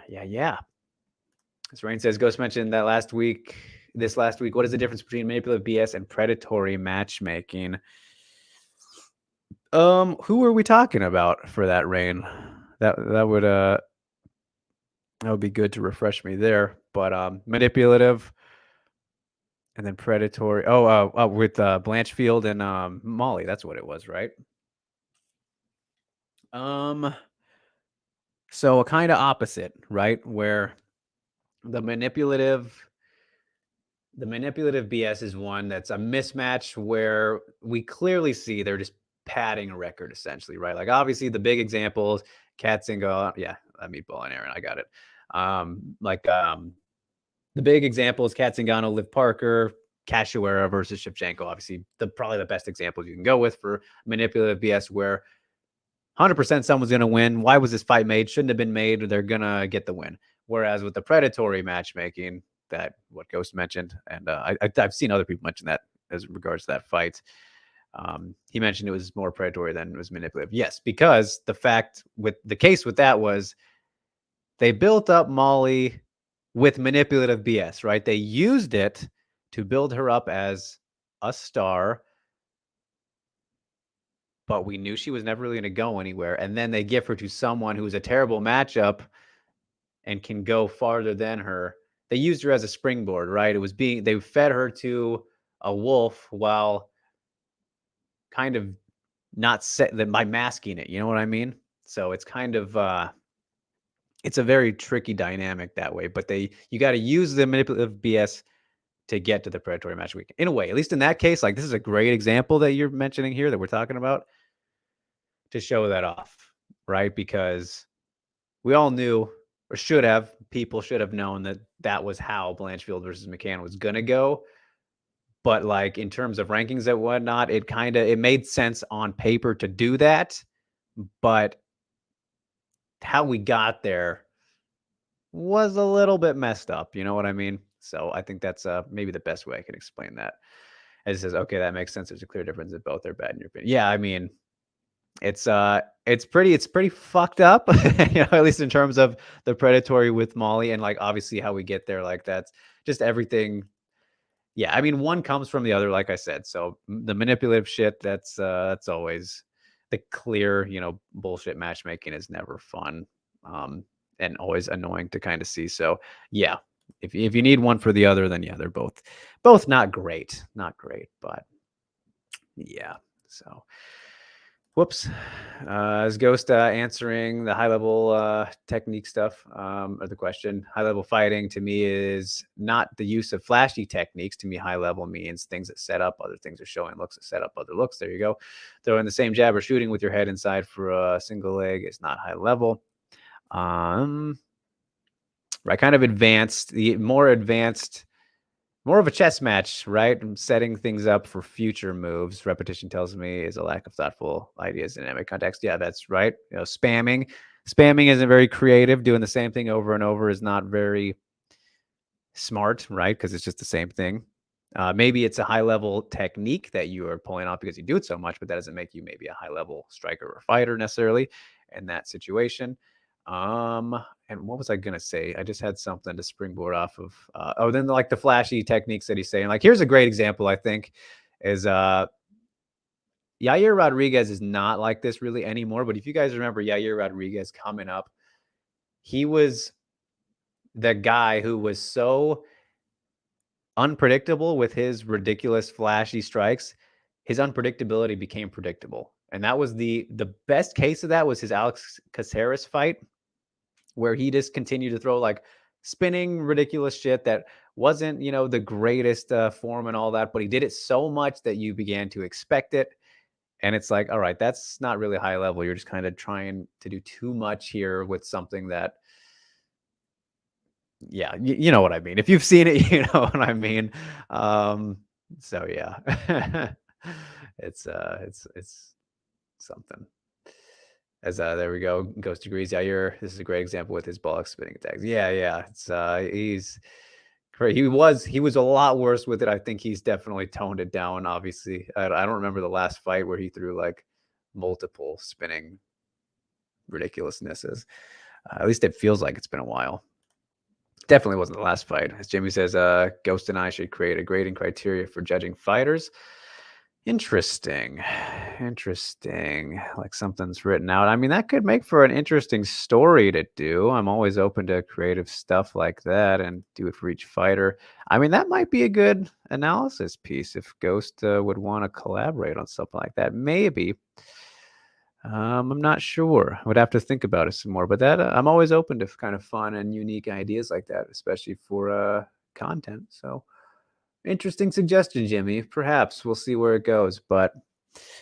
yeah. As Rain says, Ghost mentioned that this last week, what is the difference between manipulative BS and predatory matchmaking? Who are we talking about for that, Rain? That would be good to refresh me there. But manipulative and then predatory. With Blanchfield and Molly. That's what it was, right? So a kind of opposite, right? Where the manipulative BS is one that's a mismatch where we clearly see they're just padding record, essentially, right? Like, obviously, the big examples, Katzinga, yeah, Meatball and Aaron, I got it. The big example is Katzengano, Liv Parker, Cachoeira versus Shevchenko. Obviously, probably the best examples you can go with for manipulative BS, where 100% someone's going to win. Why was this fight made? Shouldn't have been made. They're going to get the win. Whereas with the predatory matchmaking, that what Ghost mentioned, and I've seen other people mention that as regards to that fight. He mentioned it was more predatory than it was manipulative. Yes, because the fact with the case with that was they built up Molly with manipulative BS, right? They used it to build her up as a star, but we knew she was never really going to go anywhere. And then they give her to someone who's a terrible matchup and can go farther than her. They used her as a springboard, right? They fed her to a wolf while kind of not set that by masking it. You know what I mean? So it's kind of it's a very tricky dynamic that way. But you got to use the manipulative BS to get to the predatory match week. In a way, at least in that case, like this is a great example that you're mentioning here that we're talking about to show that off, right? Because we all knew, or people should have known that was how Blanchfield versus McCann was going to go. But like in terms of rankings and whatnot, it made sense on paper to do that. But how we got there was a little bit messed up. You know what I mean? So I think that's maybe the best way I can explain that. As it says, okay, that makes sense. There's a clear difference if both are bad in your opinion. Yeah, I mean, it's pretty fucked up, you know, at least in terms of the predatory with Molly and like obviously how we get there. Like that's just everything. Yeah, I mean, one comes from the other, like I said. So the manipulative shit, that's always the clear, you know, bullshit matchmaking is never fun, and always annoying to kind of see. So yeah, if you need one for the other, then yeah, they're both not great, but yeah. So whoops. Is Ghost answering the high level technique stuff, or the question? High level fighting to me is not the use of flashy techniques. To me, high level means things that set up, other things are showing looks that set up other looks. There you go. Throwing the same jab or shooting with your head inside for a single leg is not high level. Right, kind of advanced, more of a chess match, right? Setting things up for future moves. Repetition tells me is a lack of thoughtful ideas in dynamic context. Yeah, that's right. You know, spamming isn't very creative. Doing the same thing over and over is not very smart, right? Because it's just the same thing. Maybe it's a high level technique that you are pulling off because you do it so much, but that doesn't make you maybe a high level striker or fighter necessarily in that situation. And what was I gonna say? I just had something to springboard off of. Then like the flashy techniques that he's saying. Like here's a great example. I think is Yair Rodriguez is not like this really anymore. But if you guys remember Yair Rodriguez coming up, he was the guy who was so unpredictable with his ridiculous flashy strikes. His unpredictability became predictable, and that was the best case of that was his Alex Caceres fight, where he just continued to throw like spinning ridiculous shit that wasn't, you know, the greatest form and all that, but he did it so much that you began to expect it. And it's like, all right, that's not really high level. You're just kind of trying to do too much here with something that, yeah, you know what I mean. If you've seen it, you know what I mean. So yeah, it's something. As there we go, Ghost Degrees Yair. This is a great example with his ball spinning attacks. Yeah. It's he's great. He was a lot worse with it. I think he's definitely toned it down. Obviously, I don't remember the last fight where he threw like multiple spinning ridiculousnesses. At least it feels like it's been a while. Definitely wasn't the last fight. As Jimmy says, Ghost and I should create a grading criteria for judging fighters. Interesting. Like something's written out. I mean, that could make for an interesting story to do. I'm always open to creative stuff like that and do it for each fighter. I mean, that might be a good analysis piece if Ghost would want to collaborate on something like that. Maybe. I'm not sure. I would have to think about it some more. But that I'm always open to kind of fun and unique ideas like that, especially for content. So interesting suggestion, Jimmy. Perhaps we'll see where it goes. But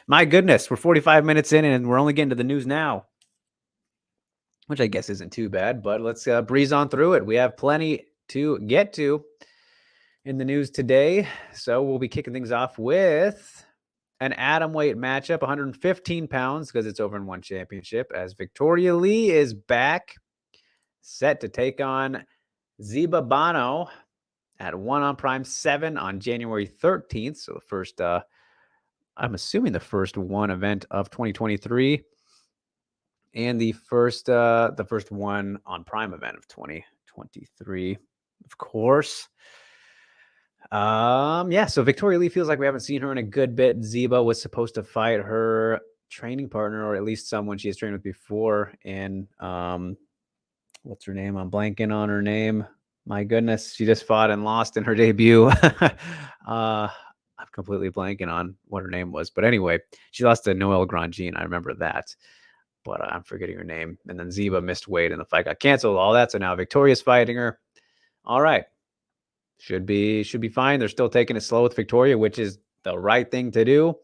My goodness, we're 45 minutes in and we're only getting to the news now, which I guess isn't too bad, but let's breeze on through it. We have plenty to get to in the news today. So we'll be kicking things off with an atomweight matchup, 115 pounds, because it's over in one championship, as Victoria Lee is back, set to take on Ziba Bano at 1 on Prime 7 on January 13th. So the first, I'm assuming the first one event of 2023, and the first one on Prime event of 2023, of course. Yeah, so Victoria Lee feels like we haven't seen her in a good bit. Ziba was supposed to fight her training partner, or at least someone she has trained with before, and what's her name? I'm blanking on her name. My goodness, she just fought and lost in her debut. I'm completely blanking on what her name was, but anyway, she lost to Noelle Grandjean. I remember that, but I'm forgetting her name. And then Ziba missed weight and the fight got canceled, all that. So now Victoria's fighting her. All right. Should be fine. They're still taking it slow with Victoria, which is the right thing to do.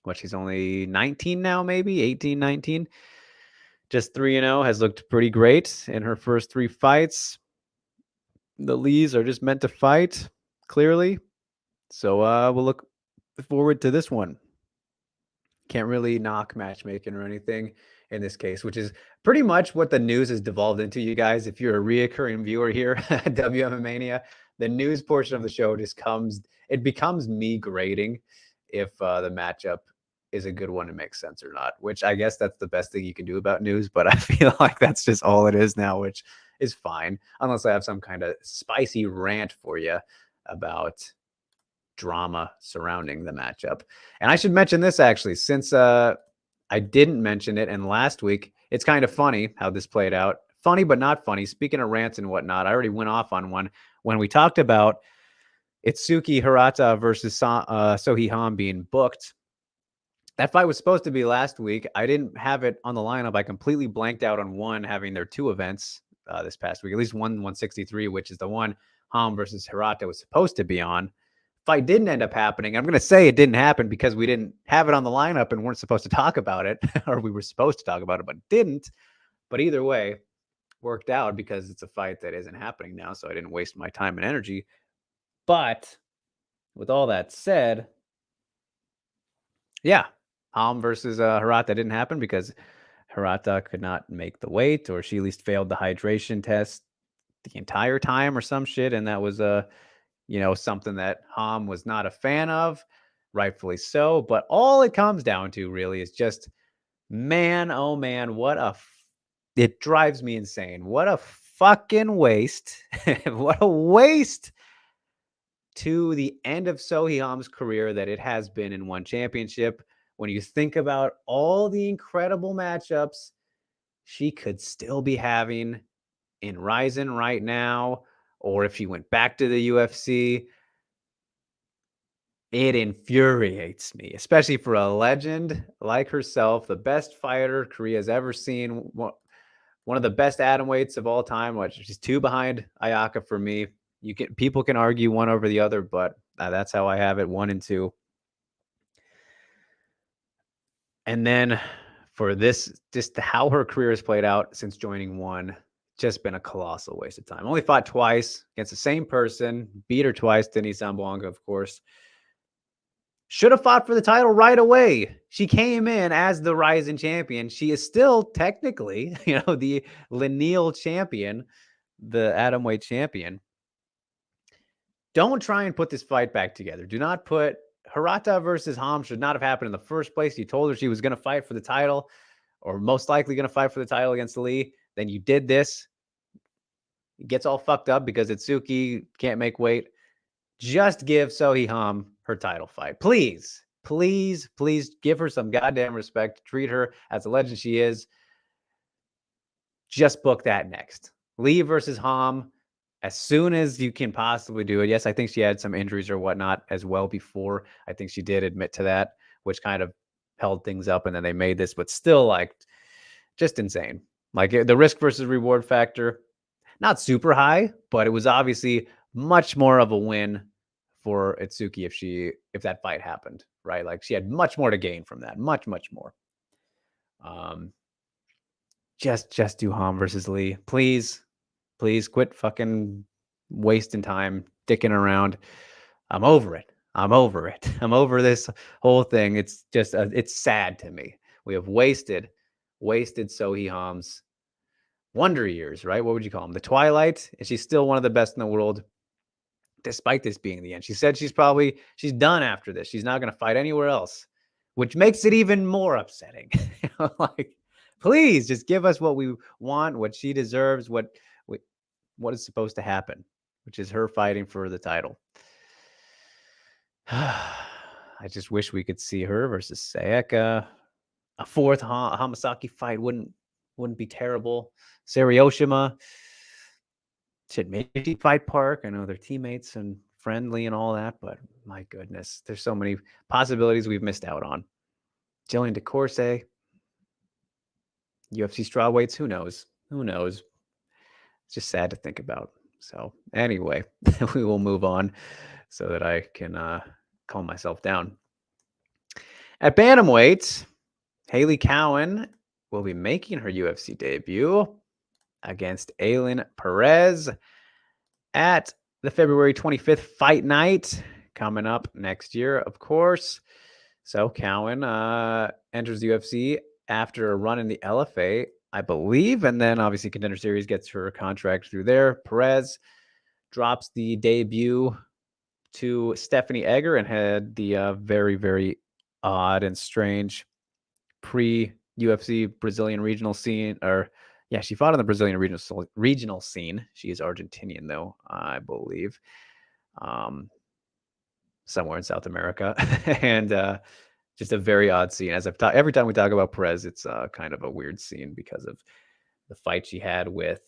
What, she's only 19 now, maybe 18, 19. Just 3-0, has looked pretty great in her first 3 fights. The Lees are just meant to fight, clearly. So we'll look forward to this one. Can't really knock matchmaking or anything in this case, which is pretty much what the news has devolved into, you guys. If you're a reoccurring viewer here at WMMAnia, the news portion of the show just becomes me grading if the matchup is a good one and makes sense or not, which I guess that's the best thing you can do about news, but I feel like that's just all it is now, which is fine, unless I have some kind of spicy rant for you about drama surrounding the matchup. And I should mention this, actually, since I didn't mention it, and last week, it's kind of funny how this played out. Funny, but not funny. Speaking of rants and whatnot, I already went off on one when we talked about Itsuki Hirata versus Sohee Ham being booked. That fight was supposed to be last week. I didn't have it on the lineup. I completely blanked out on one having their 2 events this past week, at least one 163, which is the one Ham versus Hirata was supposed to be on. Fight didn't end up happening. I'm going to say it didn't happen because we didn't have it on the lineup and weren't supposed to talk about it, or we were supposed to talk about it, but didn't. But either way, worked out because it's a fight that isn't happening now, so I didn't waste my time and energy. But with all that said, yeah, Ham versus Hirata didn't happen because Hirata could not make the weight, or she at least failed the hydration test the entire time or some shit, and that was something that Ham was not a fan of, rightfully so. But all it comes down to really is just, man, oh man, it drives me insane. What a fucking waste. What a waste to the end of Sohee Ham's career that it has been in one championship. When you think about all the incredible matchups she could still be having in Rizin right now, or if she went back to the UFC, it infuriates me, especially for a legend like herself, the best fighter Korea's ever seen, one of the best atomweights of all time, which is 2 behind Ayaka for me. People can argue one over the other, but that's how I have it, 1 and 2. And then for this, just how her career has played out since joining ONE, just been a colossal waste of time. Only fought twice against the same person, beat her twice, Denise Zamboanga, of course. Should have fought for the title right away. She came in as the Rizin champion. She is still technically, the lineal champion, the atomweight champion. Don't try and put this fight back together. Do not put Hirata versus Ham should not have happened in the first place. You told her she was going to fight for the title, or most likely going to fight for the title against Lee. Then you did this. It gets all fucked up because Itsuki can't make weight. Just give Sohee Ham her title fight. Please, please, please give her some goddamn respect. Treat her as a legend she is. Just book that next. Lee versus Ham as soon as you can possibly do it. Yes, I think she had some injuries or whatnot as well before. I think she did admit to that, which kind of held things up, and then they made this, but still, just insane. The risk versus reward factor, not super high, but it was obviously much more of a win for Itsuki if that fight happened, right? Like she had much more to gain from that, much more. Just do Ham versus Lee, please quit fucking wasting time dicking around. I'm over it. I'm over this whole thing. It's just it's sad to me. We have wasted Sohee Ham's wonder years, right? What would you call them? The twilight. And she's still one of the best in the world, despite this being the end. She said she's done after this. She's not going to fight anywhere else, which makes it even more upsetting. Like, please just give us what we want, what she deserves, what is supposed to happen, which is her fighting for the title. I just wish we could see her versus Sayaka. A fourth Hamasaki fight wouldn't be terrible. Sarioshima. Shit, maybe Fight Park. I know they're teammates and friendly and all that, but my goodness, there's so many possibilities we've missed out on. Jillian DeCourse, UFC strawweights, who knows? It's just sad to think about. So anyway, we will move on so that I can calm myself down. At bantamweight, Haley Cowan will be making her UFC debut against Ailin Perez at the February 25th fight night coming up next year, of course. So Cowan enters the UFC after a run in the LFA, I believe, and then obviously Contender Series gets her contract through there. Perez drops the debut to Stephanie Egger and had the very, very odd and strange pre-UFC Brazilian regional scene, she fought on the Brazilian regional scene. She is Argentinian, though, I believe, somewhere in South America, and just a very odd scene. As every time we talk about Perez, it's kind of a weird scene because of the fight she had with,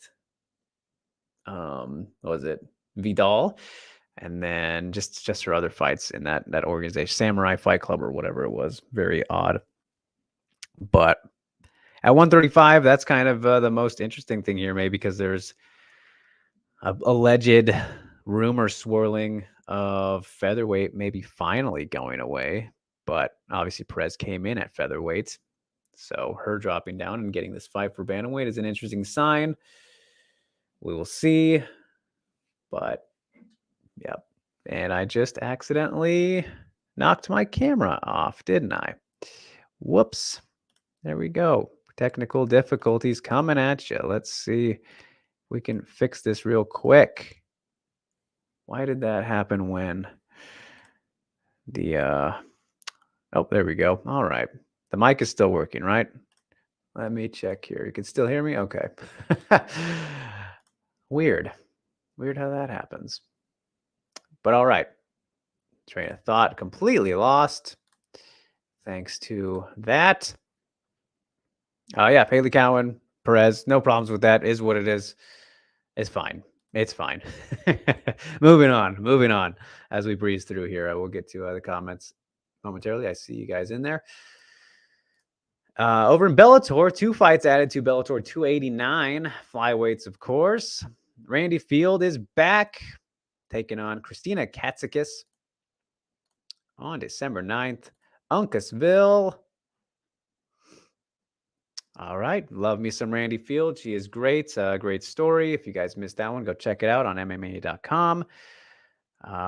what was it, Vidal, and then just her other fights in that organization, Samurai Fight Club or whatever it was. Very odd. But at 135, that's kind of the most interesting thing here, maybe, because there's a alleged rumor swirling of featherweight maybe finally going away. But obviously Perez came in at featherweight. So her dropping down and getting this fight for bantamweight is an interesting sign. We will see. But, yep. And I just accidentally knocked my camera off, didn't I? Whoops. There we go. Technical difficulties coming at you. Let's see if we can fix this real quick. Why did that happen when the oh, there we go. All right. The mic is still working, right? Let me check here. You can still hear me? Okay. Weird how that happens. But all right. Train of thought completely lost. Thanks to that. Yeah, Haley Cowan, Perez, no problems with that. Is what it is. It's fine. It's fine. Moving on. As we breeze through here, I will get to the comments momentarily. I see you guys in there. Over in Bellator, 2 fights added to Bellator 289. Flyweights, of course. Randy Field is back, taking on Christina Katsakis on December 9th. Uncasville. All right. Love me some Randy Field. She is great. Great story. If you guys missed that one, go check it out on WMMAnia.com.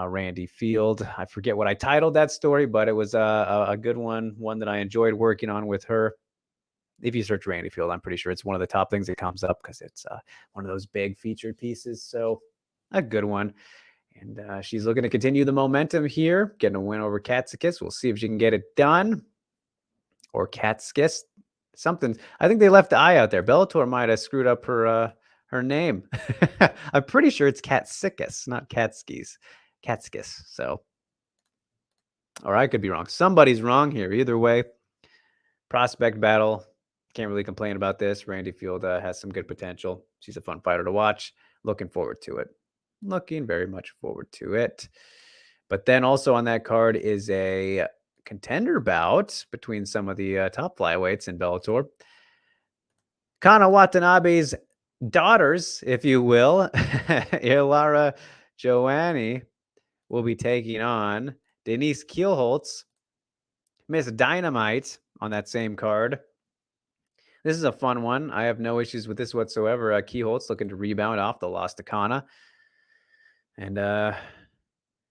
Randy Field. I forget what I titled that story, but it was a good one that I enjoyed working on with her. If you search Randy Field, I'm pretty sure it's one of the top things that comes up because it's one of those big featured pieces. So a good one. And she's looking to continue the momentum here, getting a win over Katsakis. We'll see if she can get it done. Or Katskis. Something. I think they left the I out there. Bellator might have screwed up her name. I'm pretty sure it's Katsikis, not Katskis. Katskis. So, or I could be wrong. Somebody's wrong here. Either way, prospect battle. Can't really complain about this. Randy Field has some good potential. She's a fun fighter to watch. Looking forward to it. Looking very much forward to it. But then also on that card is a contender bout between some of the top flyweights in Bellator. Kana Watanabe's daughters, if you will, Ilara Joanny will be taking on Denise Kielholtz, Miss Dynamite, on that same card. This is a fun one. I have no issues with this whatsoever. Kielholtz looking to rebound off the loss to Kana. And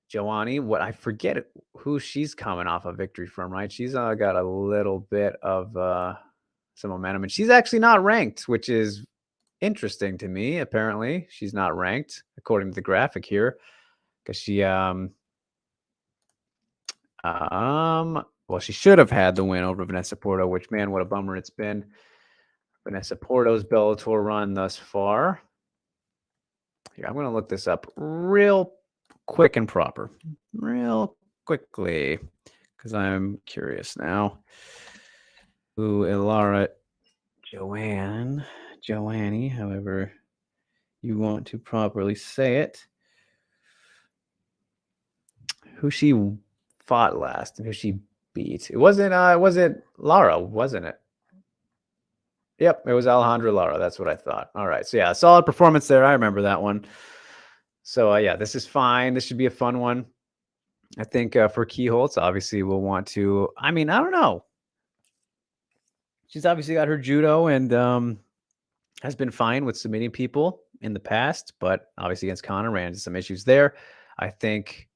Joanny, what I forget who she's coming off a victory from, right? She's got a little bit of some momentum, and she's actually not ranked, which is interesting to me. Apparently, she's not ranked according to the graphic here, because she well, she should have had the win over Vanessa Porto, which, man, what a bummer it's been. Vanessa Porto's Bellator run thus far. Here, I'm going to look this up real quick and proper. Real quickly, because I'm curious now. Ooh, Ilara Joanny, however you want to properly say it. Who she fought last and who she beat. It wasn't Lara, wasn't it? Yep, it was Alejandra Lara. That's what I thought. All right. So yeah, solid performance there. I remember that one. So yeah, this is fine. This should be a fun one. I think for Kielholtz, obviously we'll want to, I mean, I don't know. She's obviously got her judo and has been fine with submitting people in the past, but obviously against Connor ran into some issues there. I think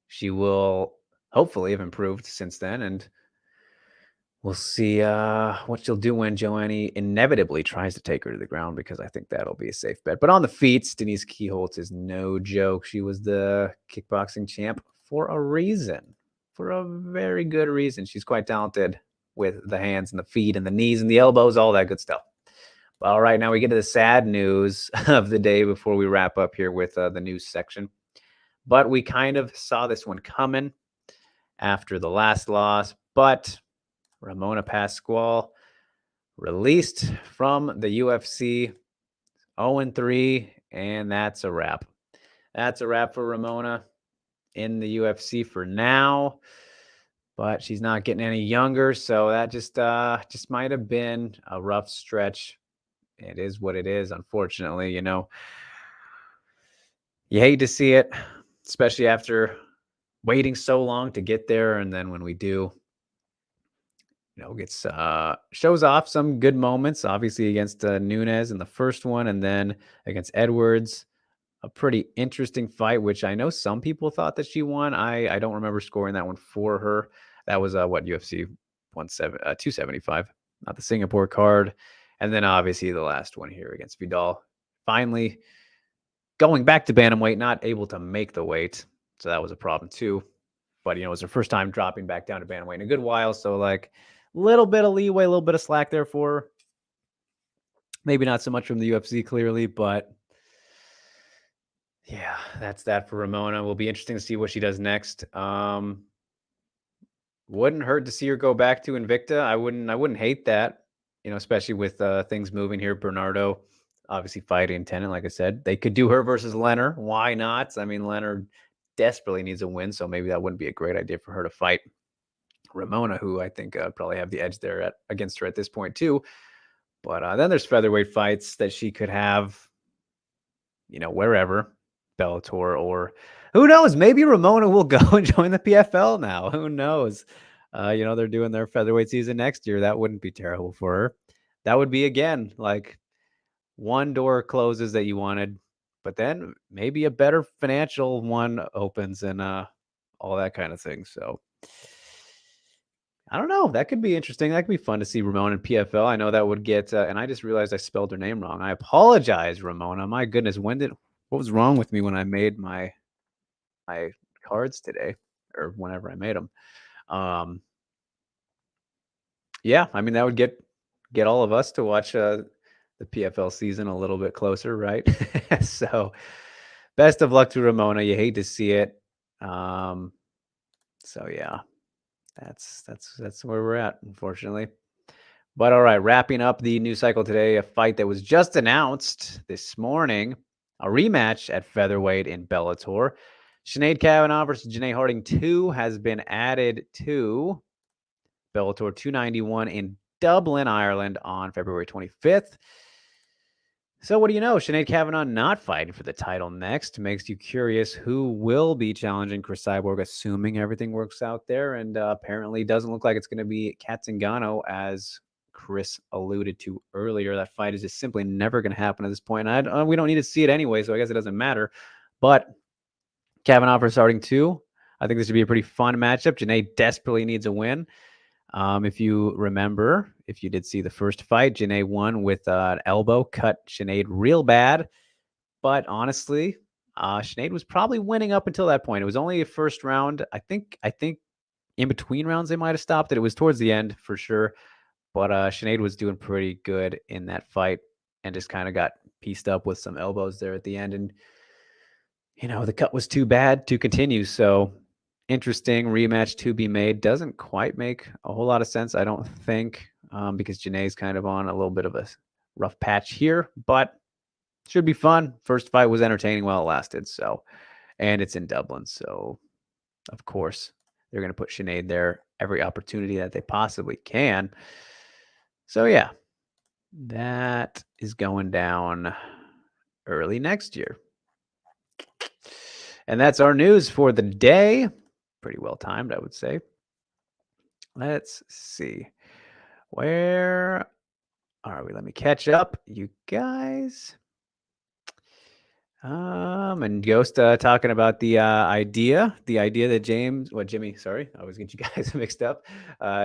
she will hopefully have improved since then, and we'll see what she'll do when Joanny inevitably tries to take her to the ground, because I think that'll be a safe bet. But on the feet, Denise Kielholtz is no joke. She was the kickboxing champ for a reason, for a very good reason. She's quite talented with the hands and the feet and the knees and the elbows, all that good stuff. But all right, now we get to the sad news of the day before we wrap up here with the news section. But we kind of saw this one coming after the last loss, but Ramona Pasquale released from the UFC 0-3, and that's a wrap. That's a wrap for Ramona in the UFC for now, but she's not getting any younger, so that just might have been a rough stretch. It is what it is, unfortunately. You know, you hate to see it, especially after waiting so long to get there, and then when we do, you know, gets shows off some good moments, obviously against Nunes in the first one, and then against Edwards, a pretty interesting fight, which I know some people thought that she won. I don't remember scoring that one for her. That was what, UFC 275, not the Singapore card. And then obviously the last one here against Vidal, finally going back to bantamweight, not able to make the weight, so that was a problem too. But you know, it was her first time dropping back down to bantamweight in a good while, so like a little bit of leeway, a little bit of slack there for her. Maybe not so much from the UFC, clearly, but yeah, that's that for Ramona. Will be interesting to see what she does next. Wouldn't hurt to see her go back to Invicta. I wouldn't hate that, you know, especially with things moving here. Bernardo obviously fighting Tennant, like I said. They could do her versus Leonard. Why not? I mean, Leonard desperately needs a win, so maybe that wouldn't be a great idea for her to fight Ramona, who I think probably have the edge there against her at this point too. But then there's featherweight fights that she could have, you know, wherever, Bellator, or who knows, maybe Ramona will go and join the PFL now. Who knows? You know, they're doing their featherweight season next year. That wouldn't be terrible for her. That would be, again, like one door closes that you wanted, but then maybe a better financial one opens, and all that kind of thing. So I don't know. That could be interesting. That could be fun to see Ramona in PFL. I know that would get, and I just realized I spelled her name wrong. I apologize, Ramona. My goodness, what was wrong with me when I made my cards today, or whenever I made them? Yeah, I mean, that would get all of us to watch the PFL season a little bit closer, right? So best of luck to Ramona. You hate to see it. So yeah, that's where we're at, unfortunately. But all right, wrapping up the news cycle today, a fight that was just announced this morning, a rematch at featherweight in Bellator. Sinead Kavanagh versus Janae Harding 2 has been added to Bellator 291 in Dublin, Ireland on February 25th. So what do you know? Sinead Kavanaugh not fighting for the title next makes you curious who will be challenging Chris Cyborg, assuming everything works out there. And apparently doesn't look like it's going to be Kat Zingano, as Chris alluded to earlier. That fight is just simply never going to happen at this point. We don't need to see it anyway, so I guess it doesn't matter. But Kavanaugh for starting 2. I think this would be a pretty fun matchup. Janae desperately needs a win. If you remember, if you did see the first fight, Janae won with an elbow, cut Sinead real bad. But honestly, Sinead was probably winning up until that point. It was only a first round. I think in between rounds they might have stopped it. It was towards the end for sure. But Sinead was doing pretty good in that fight and just kind of got pieced up with some elbows there at the end. And, the cut was too bad to continue. So interesting rematch to be made. Doesn't quite make a whole lot of sense, I don't think, because Janae's kind of on a little bit of a rough patch here, but should be fun. First fight was entertaining while it lasted. So, and it's in Dublin. So, of course, they're going to put Sinead there every opportunity that they possibly can. So, yeah, that is going down early next year. And that's our news for the day. Pretty well timed, I would say. Let's see. Where are we? Let me catch up, you guys. And Ghost talking about the idea that Jimmy, sorry, I always get you guys mixed up.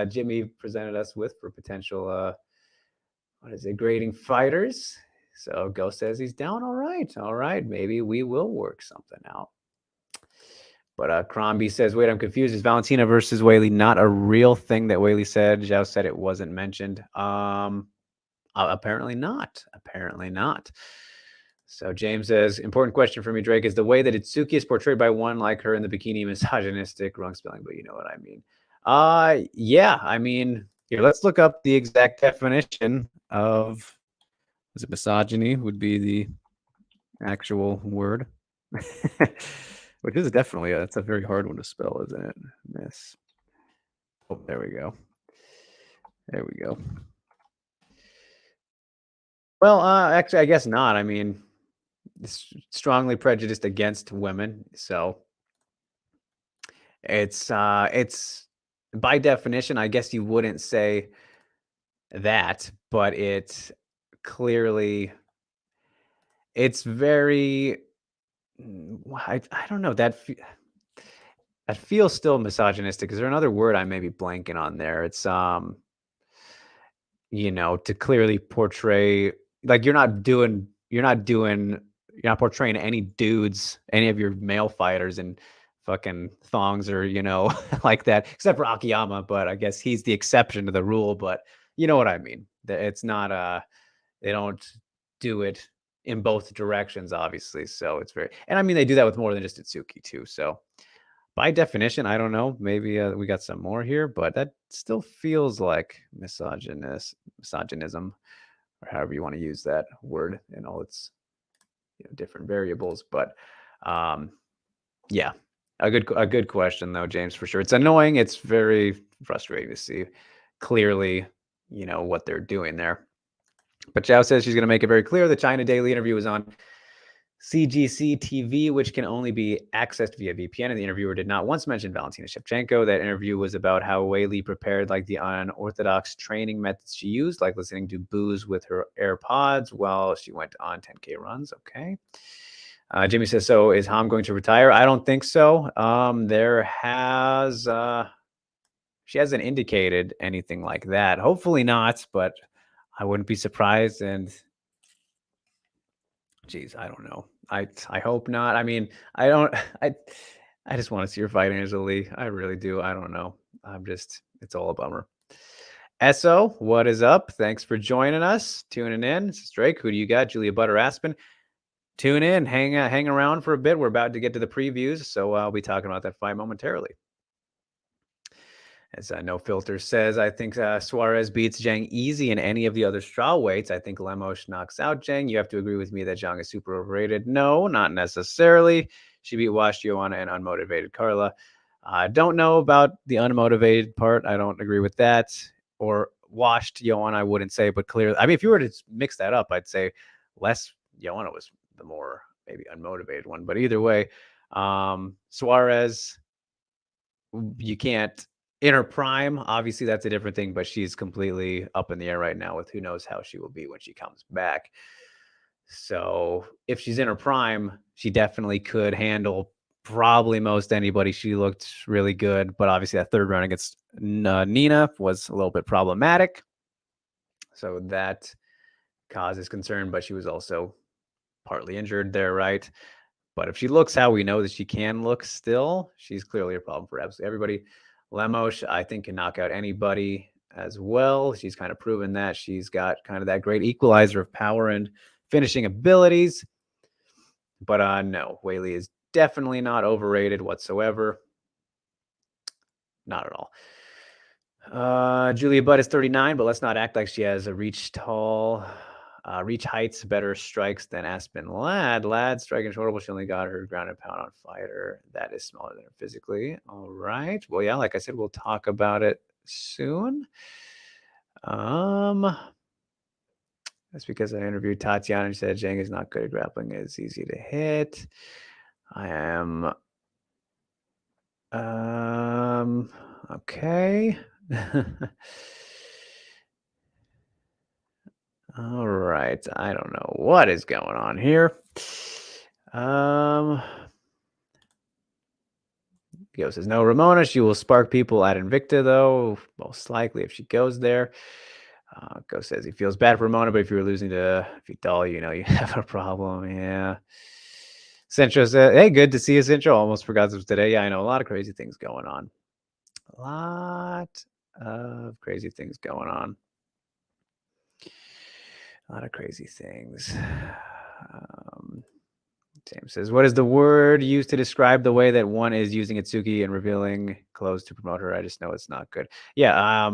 Jimmy presented us with for potential, grading fighters. So Ghost says he's down. All right, maybe we will work something out. But Crombie says, wait, I'm confused. Is Valentina versus Whaley not a real thing that Whaley said? Zhao said it wasn't mentioned. Apparently not. So James says, important question for me, Drake. Is the way that Itsuki is portrayed by one like her in the bikini misogynistic? Wrong spelling, but you know what I mean. Yeah, I mean, here, let's look up the exact definition of, was it misogyny would be the actual word. Which is definitely, that's a very hard one to spell, isn't it? Miss. Oh, there we go. Well, actually, I guess not. I mean, it's strongly prejudiced against women, so it's by definition, I guess you wouldn't say that, but it's clearly, it's very, I don't know, that feels still misogynistic. Is there another word I may be blanking on there? It's to clearly portray, like you're not portraying any dudes, any of your male fighters in fucking thongs or, like that, except for Akiyama, but I guess he's the exception to the rule, but you know what I mean? It's not, they don't do it in both directions, obviously. So it's and I mean, they do that with more than just Itsuki too. So by definition, I don't know, maybe we got some more here, but that still feels like misogynism, or however you want to use that word in all its different variables. But yeah, a good question though, James, for sure. It's annoying. It's very frustrating to see clearly, what they're doing there. But Zhao says she's going to make it very clear. The China Daily interview was on CGC TV, which can only be accessed via VPN, and the interviewer did not once mention Valentina Shevchenko. That interview was about how Weili prepared like the unorthodox training methods she used, like listening to booze with her AirPods while she went on 10K runs. Okay. Jimmy says, so is Ham going to retire? I don't think so. She hasn't indicated anything like that. Hopefully not, but I wouldn't be surprised. And geez, I don't know. I hope not. I mean, I just want to see her fight Angela Lee. I really do. I don't know. It's all a bummer. Esso, what is up? Thanks for joining us, tuning in. This is Drake. Who do you got? Julia Butter Aspen. Tune in, hang around for a bit. We're about to get to the previews, so I'll be talking about that fight momentarily. As No Filter says, I think Suarez beats Zhang easy in any of the other straw weights. I think Lemos knocks out Zhang. You have to agree with me that Zhang is super overrated. No, not necessarily. She beat washed Joanna and unmotivated Carla. I don't know about the unmotivated part. I don't agree with that. Or washed Joanna, I wouldn't say, but clearly, I mean, if you were to mix that up, I'd say less Joanna was the more maybe unmotivated one. But either way, Suarez, you can't in her prime. Obviously, that's a different thing, but she's completely up in the air right now with who knows how she will be when she comes back. So if she's in her prime, she definitely could handle probably most anybody. She looked really good, but obviously that third round against Nina was a little bit problematic. So that causes concern, but she was also partly injured there, right? But if she looks how we know that she can look still, she's clearly a problem for absolutely everybody. Lemos, I think, can knock out anybody as well. She's kind of proven that. She's got kind of that great equalizer of power and finishing abilities. But no, Whaley is definitely not overrated whatsoever. Not at all. Julia Budd is 39, but let's not act like she has a reach heights, better strikes than Aspen Ladd. Ladd striking shortable. She only got her ground and pound on fighter. That is smaller than her physically. All right. Well, yeah, like I said, we'll talk about it soon. That's because I interviewed Tatiana and she said Zhang is not good at grappling. It's easy to hit. I am. Okay. All right. I don't know what is going on here. Gio says, no, Ramona, she will spark people at Invicta, though, most likely if she goes there. Go says he feels bad for Ramona, but if you were losing to Vital, you know you have a problem. Yeah. Centro said, hey, good to see you, Centro. Almost forgot this was today. Yeah, I know. A lot of crazy things going on. A lot of crazy things going on. A lot of crazy things. James says, what is the word used to describe the way that one is using Itsuki and revealing clothes to promote her? I just know it's not good. Yeah,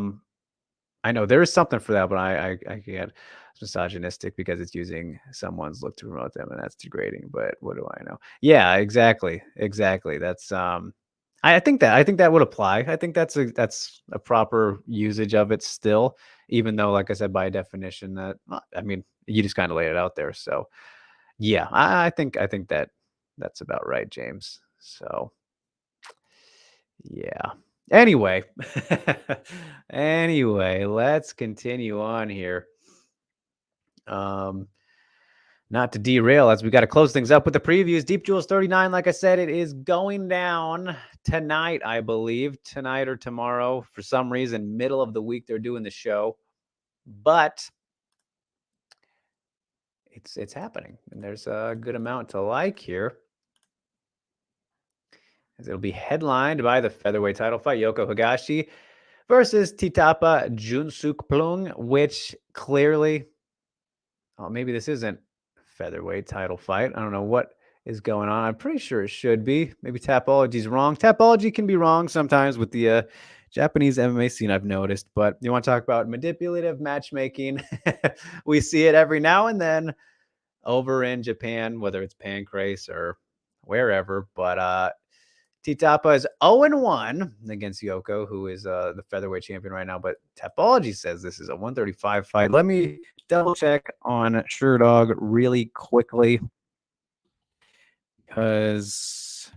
I know there is something for that, but I can't. It's misogynistic because it's using someone's look to promote them, and that's degrading. But what do I know? Yeah, exactly. That's I think that would apply. I think that's a proper usage of it still, even though, like I said, by definition, that I mean, you just kind of laid it out there. So yeah, I think that's about right, James. So yeah. Anyway, let's continue on here. Not to derail, as we got to close things up with the previews. Deep Jewels 39, like I said, it is going down tonight, I believe, tonight or tomorrow. For some reason, middle of the week, they're doing the show, but it's happening, and there's a good amount to like here. As it'll be headlined by the featherweight title fight, Yoko Higashi versus Titapa Junsukplung, which clearly, maybe this isn't featherweight title fight. I don't know what is going on. I'm pretty sure it should be. Maybe Tapology's wrong. Tapology can be wrong sometimes with the Japanese MMA scene, I've noticed. But you want to talk about manipulative matchmaking? We see it every now and then over in Japan, whether it's Pancrase or wherever. But Titapa is 0-1 against Yoko, who is the featherweight champion right now. But Tapology says this is a 135 fight. Let me double check on Sherdog really quickly, because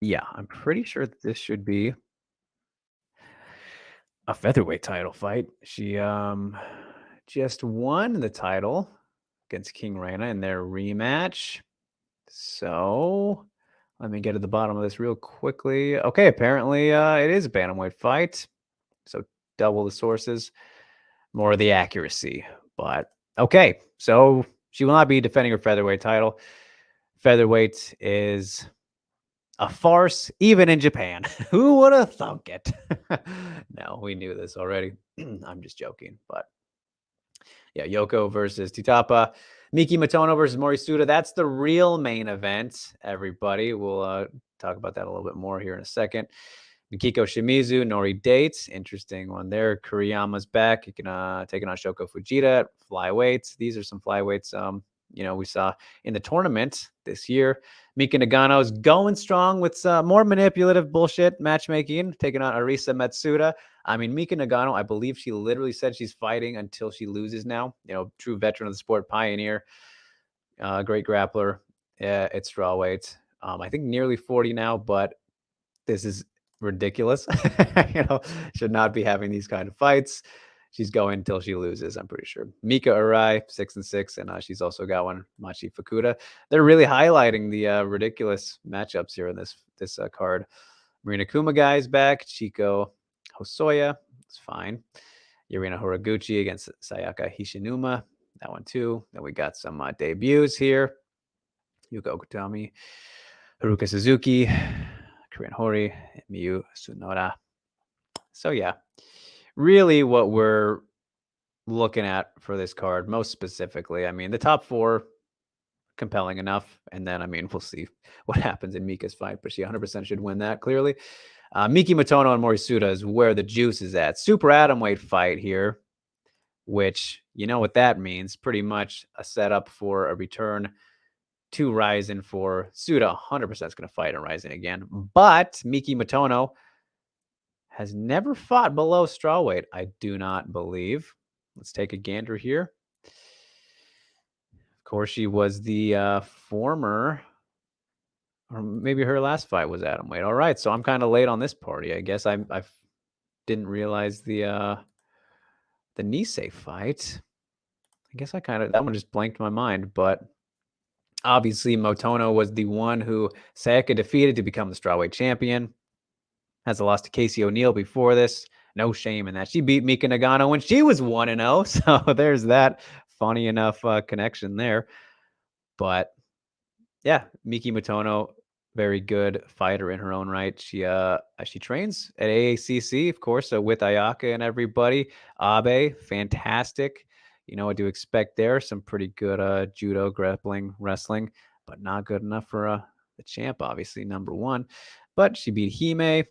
yeah, I'm pretty sure that this should be a featherweight title fight. She just won the title against King Reina in their rematch. So let me get to the bottom of this real quickly. Okay, apparently it is a bantamweight fight. So double the sources, more of the accuracy. But okay, so she will not be defending her featherweight title. Featherweight is a farce, even in Japan. Who would have thunk it? No, we knew this already. I'm just joking. But yeah, Yoko versus Titapa. Miki Matono versus Morisuda. That's the real main event, everybody. We'll talk about that a little bit more here in a second. Mikiko Shimizu, Nori Dates. Interesting one there. Kuriyama's back. You can taking on Shoko Fujita at flyweights. These are some flyweights we saw in the tournament this year. Mika Nagano's going strong with more manipulative bullshit matchmaking, taking on Arisa Matsuda. I mean, Mika Nagano, I believe she literally said she's fighting until she loses now. True veteran of the sport, pioneer, great grappler at strawweight. I think nearly 40 now, but this is ridiculous. Should not be having these kind of fights. She's going until she loses, I'm pretty sure. Mika Arai, 6-6, and she's also got one, Machi Fukuda. They're really highlighting the ridiculous matchups here in this card. Marina Kumagai is back. Chico Hosoya, it's fine. Yurina Horiguchi against Sayaka Hishinuma, that one too. Then we got some debuts here. Yuka Okutami, Haruka Suzuki, Korean Hori, Miyu Tsunoda. So yeah, really what we're looking at for this card, most specifically, I mean, the top 4, compelling enough. And then, I mean, we'll see what happens in Mika's fight, but she 100% should win that, clearly. Miki Matono and Morisuda is where the juice is at. Super atomweight fight here, which, you know what that means, pretty much a setup for a return to Ryzen for Suda. 100% is going to fight on Ryzen again. But Miki Matono has never fought below strawweight, I do not believe. Let's take a gander here. Of course, she was the former, or maybe her last fight was atomweight. All right, so I'm kind of late on this party. I guess I didn't realize the Nisei fight. I guess that one just blanked my mind, but obviously Motono was the one who Sayaka defeated to become the strawweight champion. Has a loss to Casey O'Neill before this. No shame in that. She beat Mika Nagano when she was 1-0. So there's that funny enough connection there. But yeah, Miki Motono, very good fighter in her own right. She trains at AACC, of course, so with Ayaka and everybody. Abe, fantastic. You know what to expect there. Some pretty good judo, grappling, wrestling, but not good enough for the champ, obviously, number 1. But she beat Hime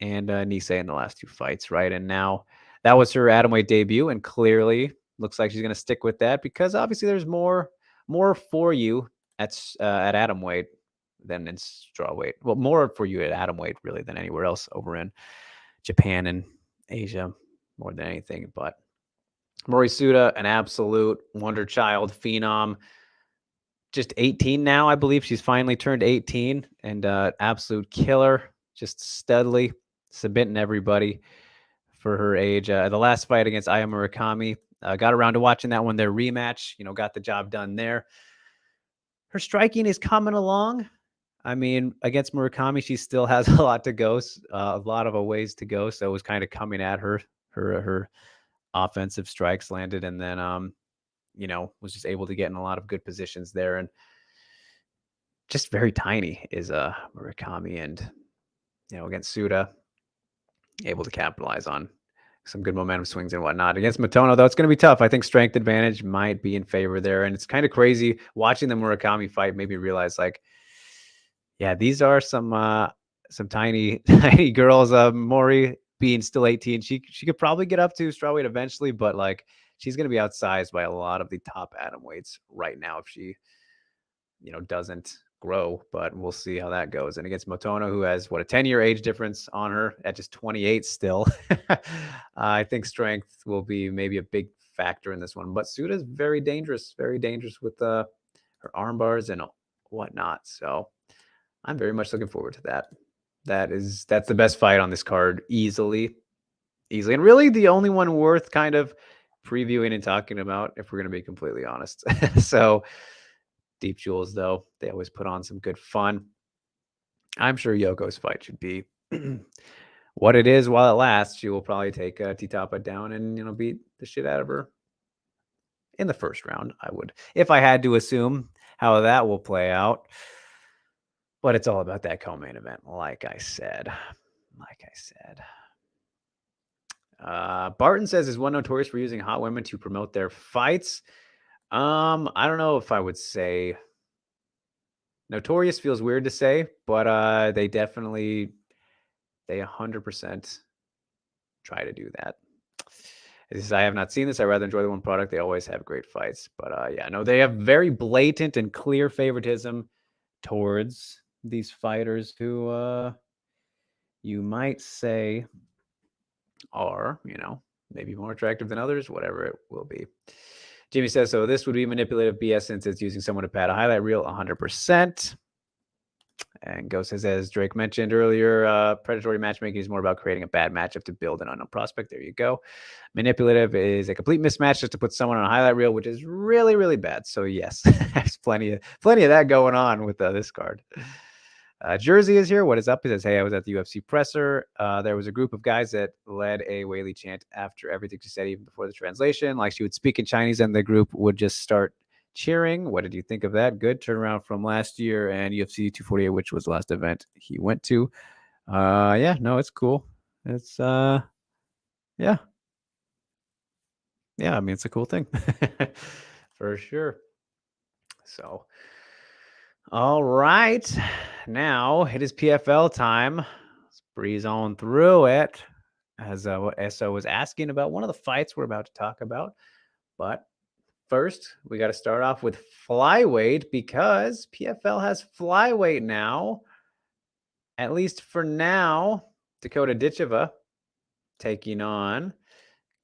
and Nisei in the last 2 fights, right? And now that was her atomweight debut, and clearly looks like she's going to stick with that because obviously there's more for you at atomweight than in strawweight. Well, more for you at atomweight really than anywhere else over in Japan and Asia more than anything. But Morisuda, an absolute wonder child, phenom. Just 18 now, I believe. She's finally turned 18, and absolute killer, just steadily submitting everybody for her age. The last fight against Aya Murakami, got around to watching that one, their rematch, got the job done there. Her striking is coming along. I mean, against Murakami, she still has a lot to go, a lot of ways to go. So it was kind of coming at her offensive strikes landed, and then, was just able to get in a lot of good positions there. And just very tiny is Murakami, and, against Suda, able to capitalize on some good momentum swings and whatnot. Against Motono, though, it's going to be tough. I think strength advantage might be in favor there. And it's kind of crazy watching the Murakami fight made me realize, like, yeah, these are some tiny girls. Mori being still 18, she could probably get up to strawweight eventually, but like she's going to be outsized by a lot of the top atomweights right now if she, doesn't grow. But we'll see how that goes. And against Motono, who has a 10-year age difference on her at just 28 still, I think strength will be maybe a big factor in this one. But Suda is very dangerous with her arm bars and whatnot. So I'm very much looking forward to that. That's the best fight on this card easily, and really the only one worth kind of previewing and talking about, if we're going to be completely honest. So Deep Jewels, though, they always put on some good fun. I'm sure Yoko's fight should be what it is while it lasts. She will probably take Titapa down and beat the shit out of her in the first round. I would, if I had to assume how that will play out. But it's all about that co-main event, like I said. Barton says, is one notorious for using hot women to promote their fights? I don't know if I would say notorious. Feels weird to say, but they 100% try to do that. He says, I have not seen this. I rather enjoy the one product. They always have great fights. But yeah, no, they have very blatant and clear favoritism towards these fighters who you might say are, maybe more attractive than others, whatever it will be. Jimmy says, so this would be manipulative BS since it's using someone to pad a highlight reel 100%. And Ghost says, as Drake mentioned earlier, predatory matchmaking is more about creating a bad matchup to build an unknown prospect. There you go. Manipulative is a complete mismatch just to put someone on a highlight reel, which is really, really bad. So yes, there's plenty of that going on with this card. Jersey is here. What is up? He says, hey, I was at the UFC presser. There was a group of guys that led a Whaley chant after everything she said, even before the translation. Like she would speak in Chinese and the group would just start cheering. What did you think of that? Good turnaround from last year and UFC 248, which was the last event he went to. Yeah, no, it's cool. It's yeah. Yeah, I mean, it's a cool thing. For sure. So, all right. Now it is PFL time. Let's breeze on through it. As what SO was asking about one of the fights we're about to talk about. But first, we got to start off with flyweight because PFL has flyweight now. At least for now, Dakota Ditcheva taking on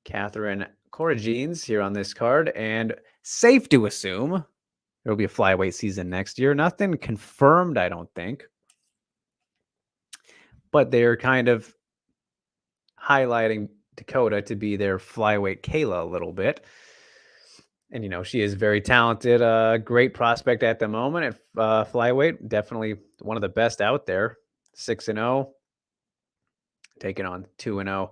Catherine Corrigines here on this card. And safe to assume there will be a flyweight season next year. Nothing confirmed, I don't think. But they're kind of highlighting Dakota to be their flyweight Kayla a little bit. And, she is very talented, great prospect at the moment at flyweight. Definitely one of the best out there. 6-0, taking on 2-0.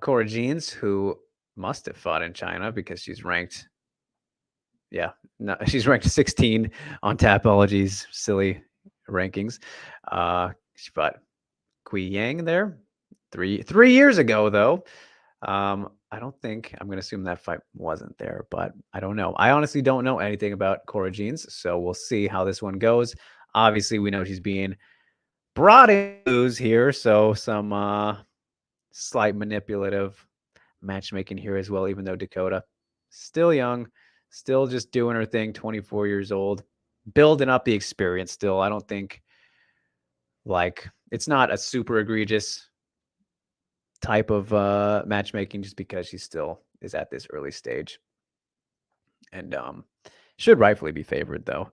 Cora Jeans, who must have fought in China because she's ranked. Yeah, no, she's ranked 16 on Tapology's silly rankings. She fought Kui Yang there three years ago, though. I don't think I'm going to assume that fight wasn't there, but I don't know. I honestly don't know anything about Cora Jeans, so we'll see how this one goes. Obviously, we know she's being brought in news here, so some slight manipulative matchmaking here as well, even though Dakota still young, still just doing her thing, 24 years old, building up the experience still. I don't think it's not a super egregious type of matchmaking just because she still is at this early stage. And should rightfully be favored, though.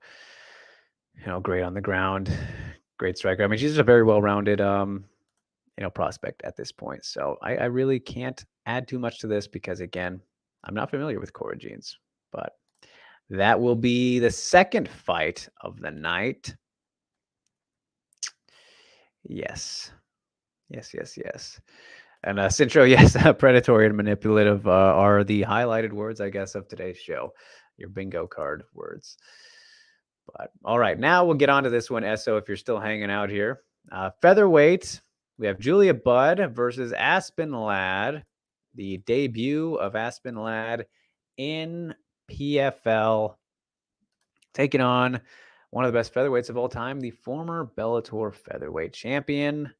Great on the ground, great striker. I mean, she's a very well-rounded prospect at this point. So I really can't add too much to this because, again, I'm not familiar with Cora Jeans. But that will be the second fight of the night. Yes. And Cintro, yes, predatory and manipulative are the highlighted words, I guess, of today's show. Your bingo card words. But all right, now we'll get on to this one, SO, if you're still hanging out here. Featherweight, we have Julia Budd versus Aspen Ladd. The debut of Aspen Ladd in PFL, taking on one of the best featherweights of all time, the former Bellator featherweight champion,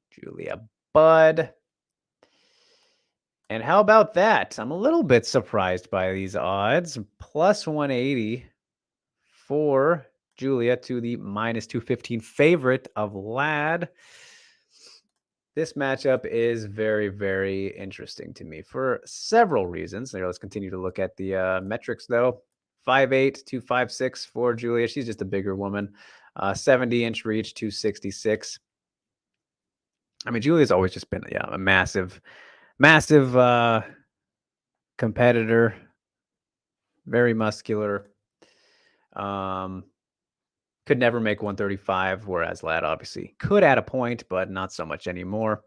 Julia Budd. And how about that? I'm a little bit surprised by these odds. Plus 180 for Julia to the minus 215 favorite of Ladd. This matchup is very, very interesting to me for several reasons. Here, let's continue to look at the metrics, though. 5'8", 256 for Julia. She's just a bigger woman. 70-inch reach, 266. I mean, Julia's always just been a massive competitor. Very muscular. Could never make 135, whereas Ladd obviously could at a point, but not so much anymore.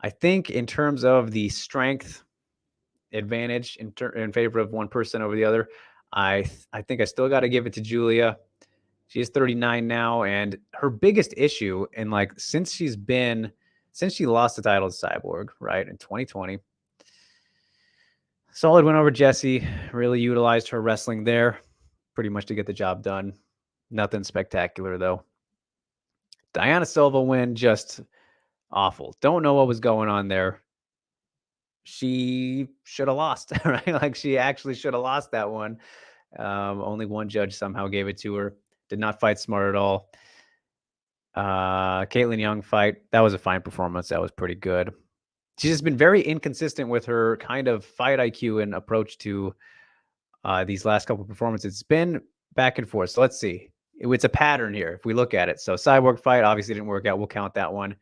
I think in terms of the strength advantage in favor of one person over the other, I think I still got to give it to Julia. She's 39 now, and her biggest issue since she lost the title to Cyborg, right, in 2020. Solid win over Jessie, really utilized her wrestling there pretty much to get the job done. Nothing spectacular, though. Diana Silva win, just awful. Don't know what was going on there. she should have lost, right? Like she actually should have lost that one. Only one judge somehow gave it to her. Did not fight smart at all. Caitlin Young fight, that was a fine performance. That was pretty good. She's just been very inconsistent with her kind of fight IQ and approach to these last couple of performances. It's been back and forth. So let's see. It's a pattern here if we look at it. So Cyborg fight obviously didn't work out. We'll count that one.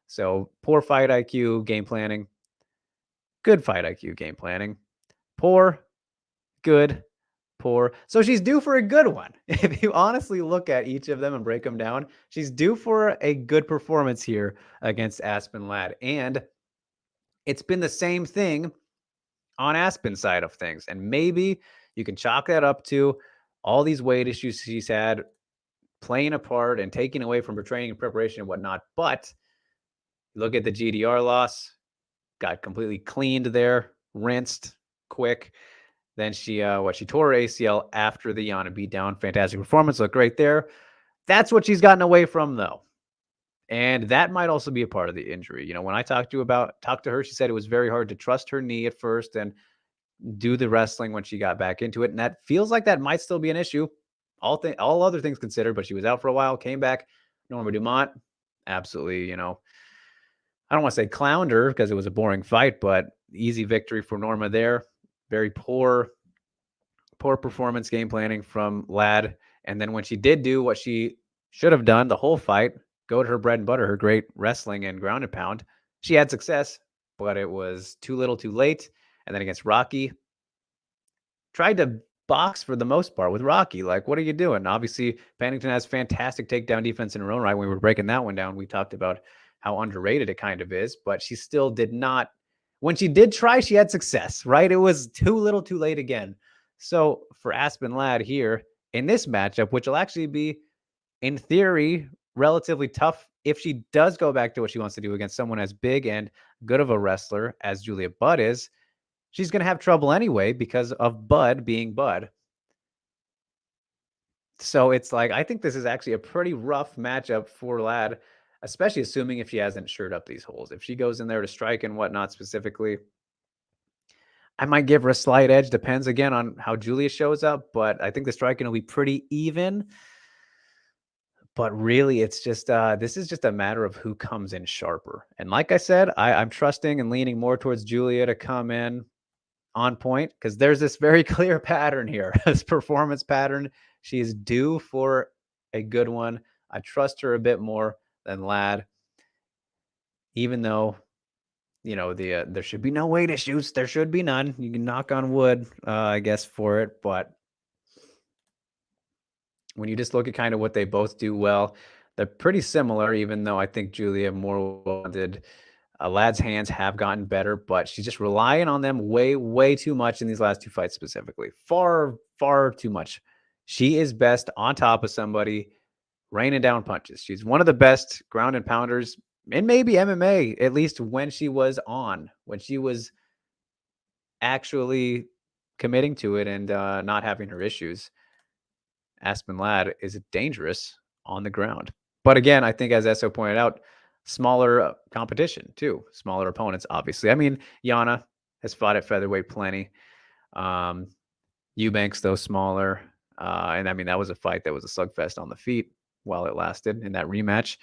So poor fight IQ, game planning. Good fight IQ, game planning. Poor, good, poor. So she's due for a good one. If you honestly look at each of them and break them down, she's due for a good performance here against Aspen Ladd. And it's been the same thing on Aspen's side of things. And maybe you can chalk that up to all these weight issues she's had playing a part and taking away from her training and preparation and whatnot. But look at the GDR loss, got completely cleaned there, rinsed quick. Then she tore her ACL after the Yana beatdown. Fantastic performance, looked great there. That's what she's gotten away from though. And that might also be a part of the injury. You know, when I talked to her, she said it was very hard to trust her knee at first and do the wrestling when she got back into it. And that feels like that might still be an issue. All other things considered, but she was out for a while, came back. Norma Dumont, absolutely, you know, I don't want to say clowned her because it was a boring fight, but easy victory for Norma there. Very poor performance, game planning from Ladd. And then when she did do what she should have done the whole fight, go to her bread and butter, her great wrestling and ground and pound, she had success, but it was too little too late. And then against Rocky, tried to box for the most part with Rocky. Like, what are you doing? Obviously, Pennington has fantastic takedown defense in her own right. When we were breaking that one down, we talked about how underrated it kind of is, but she still did not. When she did try, she had success, right? It was too little too late again. So for Aspen Ladd here in this matchup, which will actually be, in theory, relatively tough if she does go back to what she wants to do against someone as big and good of a wrestler as Julia Budd is, she's going to have trouble anyway because of Bud being Bud. So it's like, I think this is actually a pretty rough matchup for Ladd, especially assuming if she hasn't shored up these holes. If she goes in there to strike and whatnot specifically, I might give her a slight edge. Depends again on how Julia shows up, but I think the striking will be pretty even. But really, it's just this is just a matter of who comes in sharper. And like I said, I'm trusting and leaning more towards Julia to come in on point because there's this very clear pattern here, this performance pattern. She is due for a good one. I trust her a bit more than Ladd, even though, you know, there should be no weight issues. There should be none. You can knock on wood, I guess, for it. But when you just look at kind of what they both do well, they're pretty similar, even though I think Julia more wanted. Ladd's hands have gotten better, but she's just relying on them way, way too much in these last two fights specifically. Far, far too much. She is best on top of somebody, raining down punches. She's one of the best ground and pounders in maybe MMA, at least when she was actually committing to it and not having her issues. Aspen Ladd is dangerous on the ground. But again, I think as Esso pointed out, smaller competition too, smaller opponents, obviously. I mean, Yana has fought at featherweight plenty. Eubanks, though, smaller. And I mean, that was a fight that was a slugfest on the feet while it lasted in that rematch.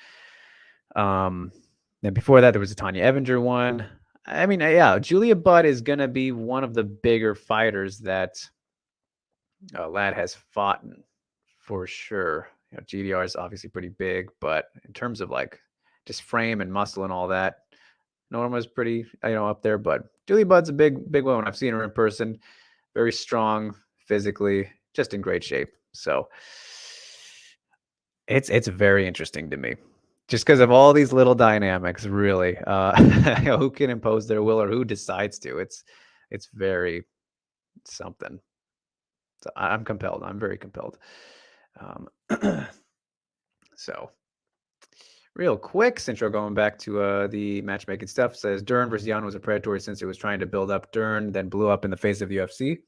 Then before that, there was a Tanya Evinger one. I mean, yeah, Julia Budd is going to be one of the bigger fighters that Ladd has fought for sure. You know, GDR is obviously pretty big, but in terms of like just frame and muscle and all that, Norma's pretty, up there. But Julia Budd's a big one. I've seen her in person. Very strong physically, just in great shape. So it's very interesting to me, just because of all these little dynamics. Really, who can impose their will or who decides to? It's very something. So I'm compelled. I'm very compelled. So real quick, since we're going back to the matchmaking stuff, says Dern versus Yan was a predatory since it was trying to build up Dern, then blew up in the face of the UFC.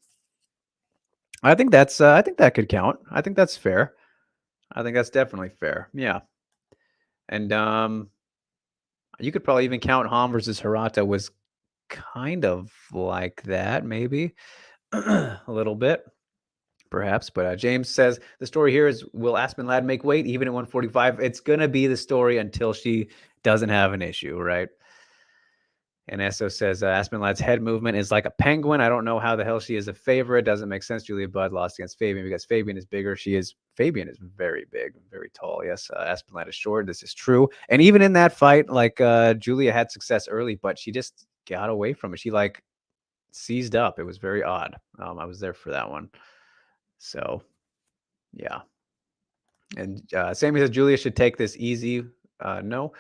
I think that's I think that could count. I think that's fair. I think that's definitely fair. Yeah. And you could probably even count Ham versus Hirata was kind of like that, maybe a little bit, perhaps. But James says the story here is, will Aspen Ladd make weight even at 145? It's gonna be the story until she doesn't have an issue, right? And Esso says Aspen Ladd's head movement is like a penguin. I don't know how the hell she is a favorite. Doesn't make sense. Julia Budd lost against Fabian because Fabian is bigger. Fabian is very big, very tall. Yes, Aspen Ladd is short. This is true. And even in that fight, like Julia had success early, but she just got away from it. She like seized up. It was very odd. I was there for that one. So yeah. And Sammy says Julia should take this easy. No.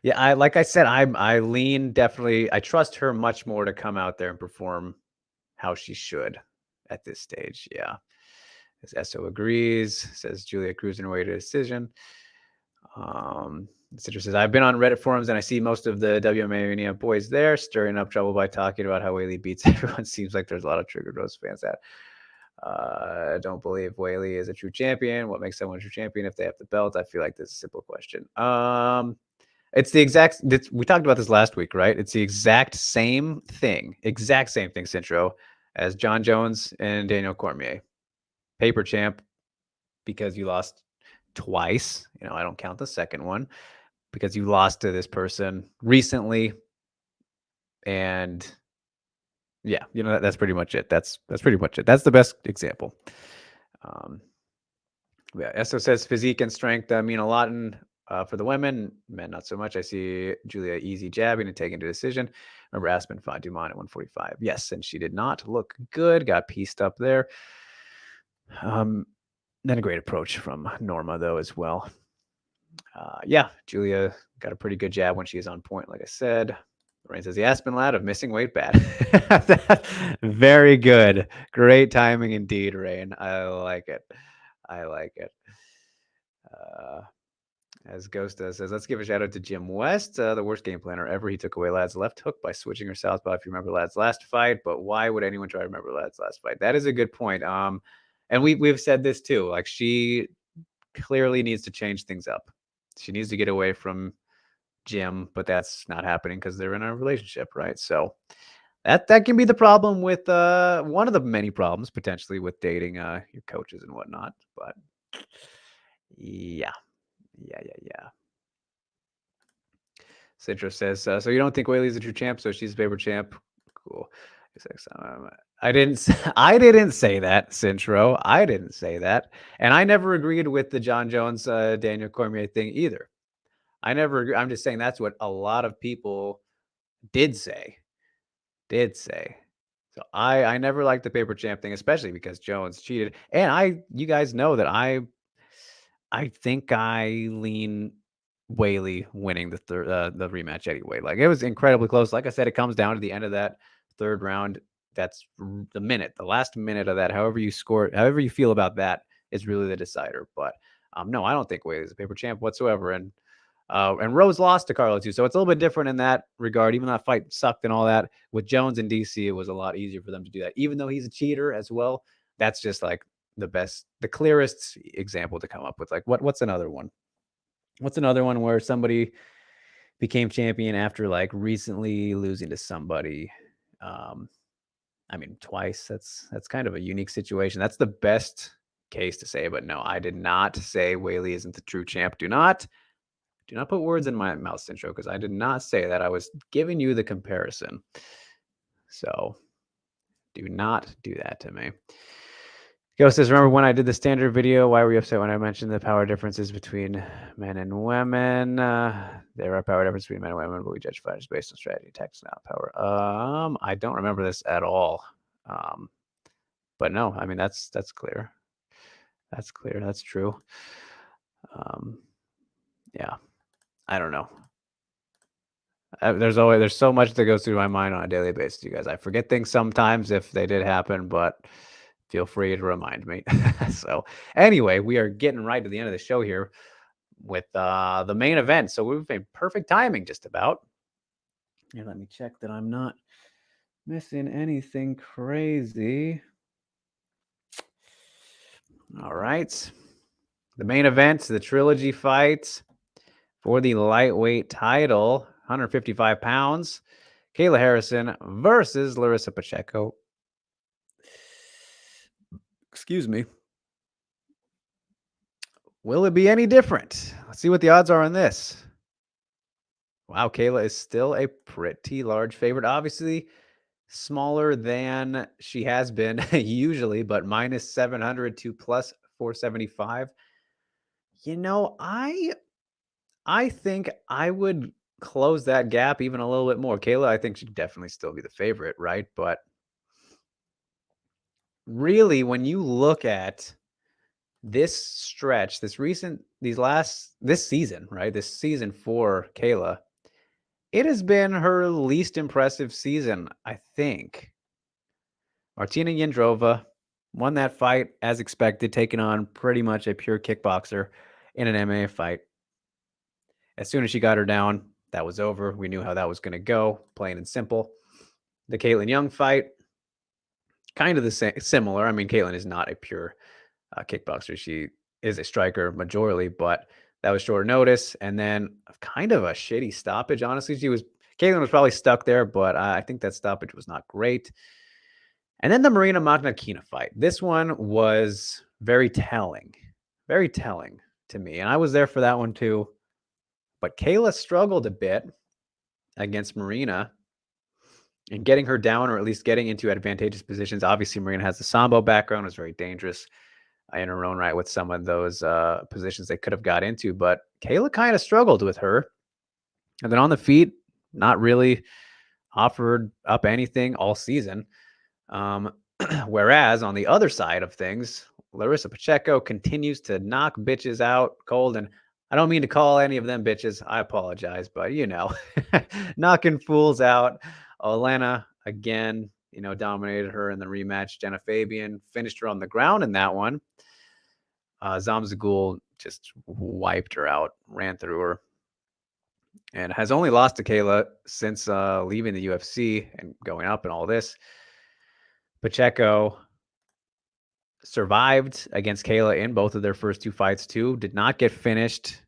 Yeah, I said, I lean definitely. I trust her much more to come out there and perform how she should at this stage. Yeah. As Esso agrees, says Julia cruising away to decision. Citra says, I've been on Reddit forums and I see most of the WMMAnia boys there stirring up trouble by talking about how Whaley beats everyone. Seems like there's a lot of Triggered Rose fans that don't believe Whaley is a true champion. What makes someone a true champion if they have the belt? I feel like this is a simple question. It's the exact, we talked about this last week, right? It's the exact same thing, Cintro, as John Jones and Daniel Cormier. Paper champ because you lost twice. You know, I don't count the second one because you lost to this person recently. And yeah, you know, that's pretty much it. That's pretty much it. That's the best example. Yeah, Esso says physique and strength mean a lot for the women. Men, not so much. I see Julia easy jabbing and taking the decision. Remember Aspen fought Dumont at 145. Yes, and she did not look good. Got pieced up there. Then a great approach from Norma, though, as well. Yeah, Julia got a pretty good jab when she is on point, like I said. Rain says the Aspen Lad of missing weight bad. Very good. Great timing indeed, Rain. I like it. I like it. As Ghost says, let's give a shout out to Jim West, the worst game planner ever. He took away Lad's left hook by switching her southpaw, if you remember Lad's last fight. But why would anyone try to remember Lad's last fight? That is a good point. And we've said this too. Like, she clearly needs to change things up. She needs to get away from Jim, but that's not happening because they're in a relationship, right? So that can be the problem with one of the many problems potentially with dating your coaches and whatnot. But yeah. Citra says, so you don't think Whaley's a true champ, so she's a paper champ? Cool. I didn't say that, Cintro. I didn't say that. And I never agreed with the John Jones, Daniel Cormier thing either. I never agree. I'm just saying that's what a lot of people did say. So I never liked the paper champ thing, especially because Jones cheated. And you guys know that I think I lean Whaley winning the rematch anyway. Like, it was incredibly close. Like I said, it comes down to the end of that third round. That's the last minute of that. However you score it, however you feel about that is really the decider. But no, I don't think Whaley's a paper champ whatsoever. And Rose lost to Carlo too, so it's a little bit different in that regard. Even though that fight sucked and all that, with Jones and DC, it was a lot easier for them to do that. Even though he's a cheater as well, that's just like the clearest example to come up with. Like, what's another one? What's another one where somebody became champion after like recently losing to somebody? I mean, twice. That's kind of a unique situation. That's the best case to say. But no, I did not say Whaley isn't the true champ. Do not put words in my mouth, Cintro, because I did not say that. I was giving you the comparison. So do not do that to me. Ghost says, remember when I did the standard video? Why were you upset when I mentioned the power differences between men and women? There are power differences between men and women, but we judge fighters based on strategy, tactics, not power. I don't remember this at all. But no, I mean, that's clear. That's clear. That's true. Yeah. I don't know. There's so much that goes through my mind on a daily basis, you guys. I forget things sometimes if they did happen, but feel free to remind me. So anyway, we are getting right to the end of the show here with the main event. So we've made perfect timing just about. Here, let me check that I'm not missing anything crazy. All right. The main event, the trilogy fight for the lightweight title, 155 pounds. Kayla Harrison versus Larissa Pacheco. Excuse me. Will it be any different? Let's see what the odds are on this. Wow, Kayla is still a pretty large favorite. Obviously, smaller than she has been usually, but minus 700 to plus 475. I think I would close that gap even a little bit more. Kayla, I think, should definitely still be the favorite, right? But really, when you look at this stretch, this season, right? This season for Kayla, it has been her least impressive season, I think. Martina Yendrova won that fight as expected, taking on pretty much a pure kickboxer in an MMA fight. As soon as she got her down, that was over. We knew how that was going to go, plain and simple. The Caitlin Young fight, kind of the same, similar. I mean, Caitlin is not a pure kickboxer. She is a striker majorly, but that was short notice. And then kind of a shitty stoppage. Honestly, Caitlin was probably stuck there, but I think that stoppage was not great. And then the Marina Magnatkina fight. This one was very telling to me. And I was there for that one too. But Kayla struggled a bit against Marina in getting her down, or at least getting into advantageous positions. Obviously, Marina has the Sambo background, was very dangerous in her own right with some of those positions they could have got into. But Kayla kind of struggled with her. And then on the feet, not really offered up anything all season. Whereas on the other side of things, Larissa Pacheco continues to knock bitches out cold. And I don't mean to call any of them bitches. I apologize, but knocking fools out. Olena, again, dominated her in the rematch. Jenna Fabian finished her on the ground in that one. Zamzagul just wiped her out, ran through her, and has only lost to Kayla since leaving the UFC and going up and all this. Pacheco survived against Kayla in both of their first two fights too. Did not get finished.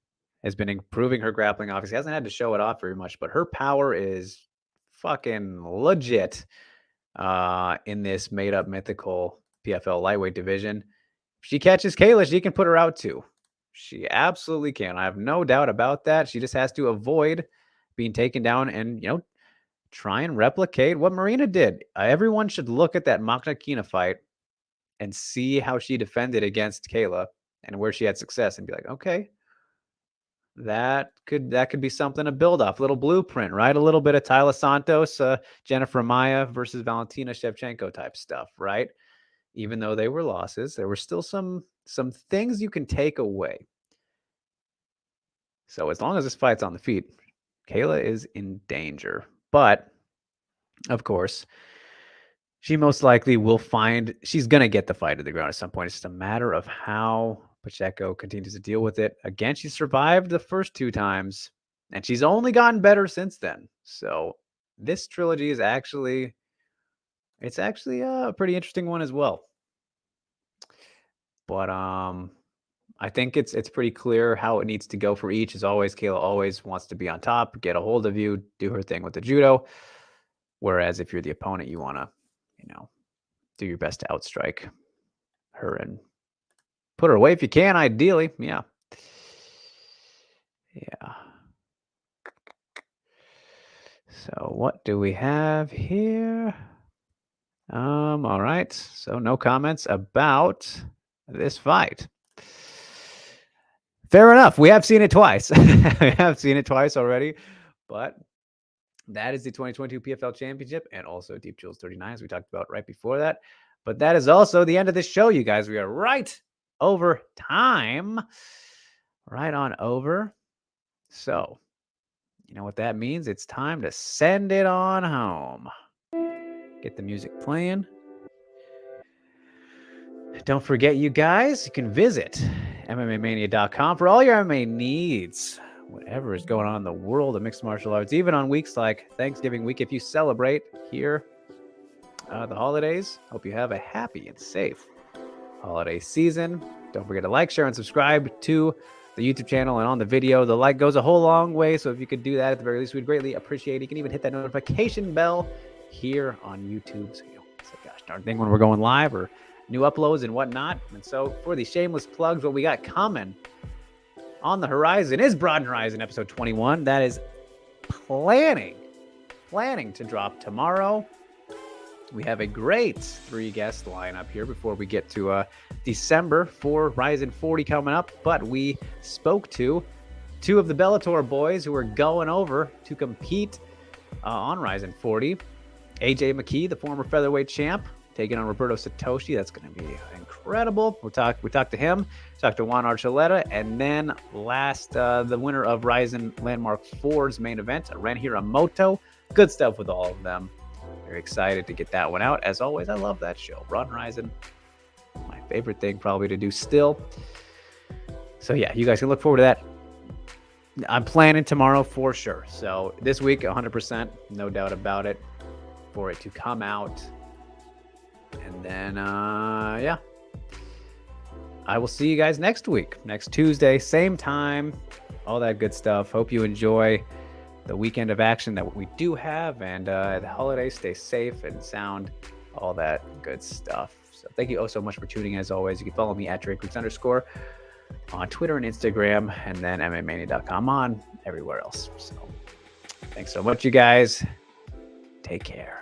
Has been improving her grappling. Obviously, hasn't had to show it off very much, but her power is fucking legit in this made-up mythical PFL lightweight division. If she catches Kayla, she can put her out too. She absolutely can. I have no doubt about that. She just has to avoid being taken down and, try and replicate what Marina did. Everyone should look at that Magnatkina fight and see how she defended against Kayla and where she had success and be like, okay, that could be something to build off. Little blueprint, right? A little bit of Tyler Santos, Jennifer Maia versus Valentina Shevchenko type stuff, right? Even though they were losses, there were still some things you can take away. So as long as this fight's on the feet, Kayla is in danger. But, of course, she most likely she's going to get the fight to the ground at some point. It's just a matter of how Pacheco continues to deal with it. Again, she survived the first two times, and she's only gotten better since then. So this trilogy is actually a pretty interesting one as well. But I think it's pretty clear how it needs to go for each. As always, Kayla always wants to be on top, get a hold of you, do her thing with the judo. Whereas if you're the opponent, you want to, do your best to outstrike her and put her away if you can, ideally. Yeah. So what do we have here? All right. So no comments about this fight. Fair enough. We have seen it twice. We have seen it twice already, but that is the 2022 PFL Championship and also Deep Jewels 39, as we talked about right before that. But that is also the end of this show, you guys. We are right over time. Right on over. So, you know what that means? It's time to send it on home. Get the music playing. Don't forget, you guys, you can visit MMAmania.com for all your MMA needs. Whatever is going on in the world of mixed martial arts, even on weeks like Thanksgiving week, if you celebrate here the holidays. Hope you have a happy and safe holiday season. Don't forget to like, share, and subscribe to the YouTube channel and on the video. The like goes a whole long way, so if you could do that at the very least, we'd greatly appreciate it. You can even hit that notification bell here on YouTube, so you don't miss a gosh darn thing when we're going live or new uploads and whatnot. And so for the shameless plugs, what we got coming on the horizon is Broaden Horizon episode 21. That is planning to drop tomorrow. We have a great 3-guest lineup here before we get to December for Ryzen 40 coming up. But we spoke to 2 of the Bellator boys who are going over to compete on Ryzen 40. AJ McKee, the former featherweight champ, taking on Roberto Satoshi. That's going to be incredible. We talked to him, talked to Juan Archuleta, and then last, the winner of Ryzen Landmark 4's main event, Ren Hiramoto. Good stuff with all of them. Very excited to get that one out. As always, I love that show. Broaden Horizon, my favorite thing probably to do still. So yeah, you guys can look forward to that. I'm planning tomorrow for sure. So this week, 100%, no doubt about it, for it to come out. And then, yeah, I will see you guys next week, next Tuesday, same time, all that good stuff. Hope you enjoy the weekend of action that we do have, and the holidays. Stay safe and sound, all that good stuff. So thank you so much for tuning in. As always, you can follow me at @DrakeRoots_ on Twitter and Instagram, and then WMMAnia.com on everywhere else. So thanks so much, you guys. Take care.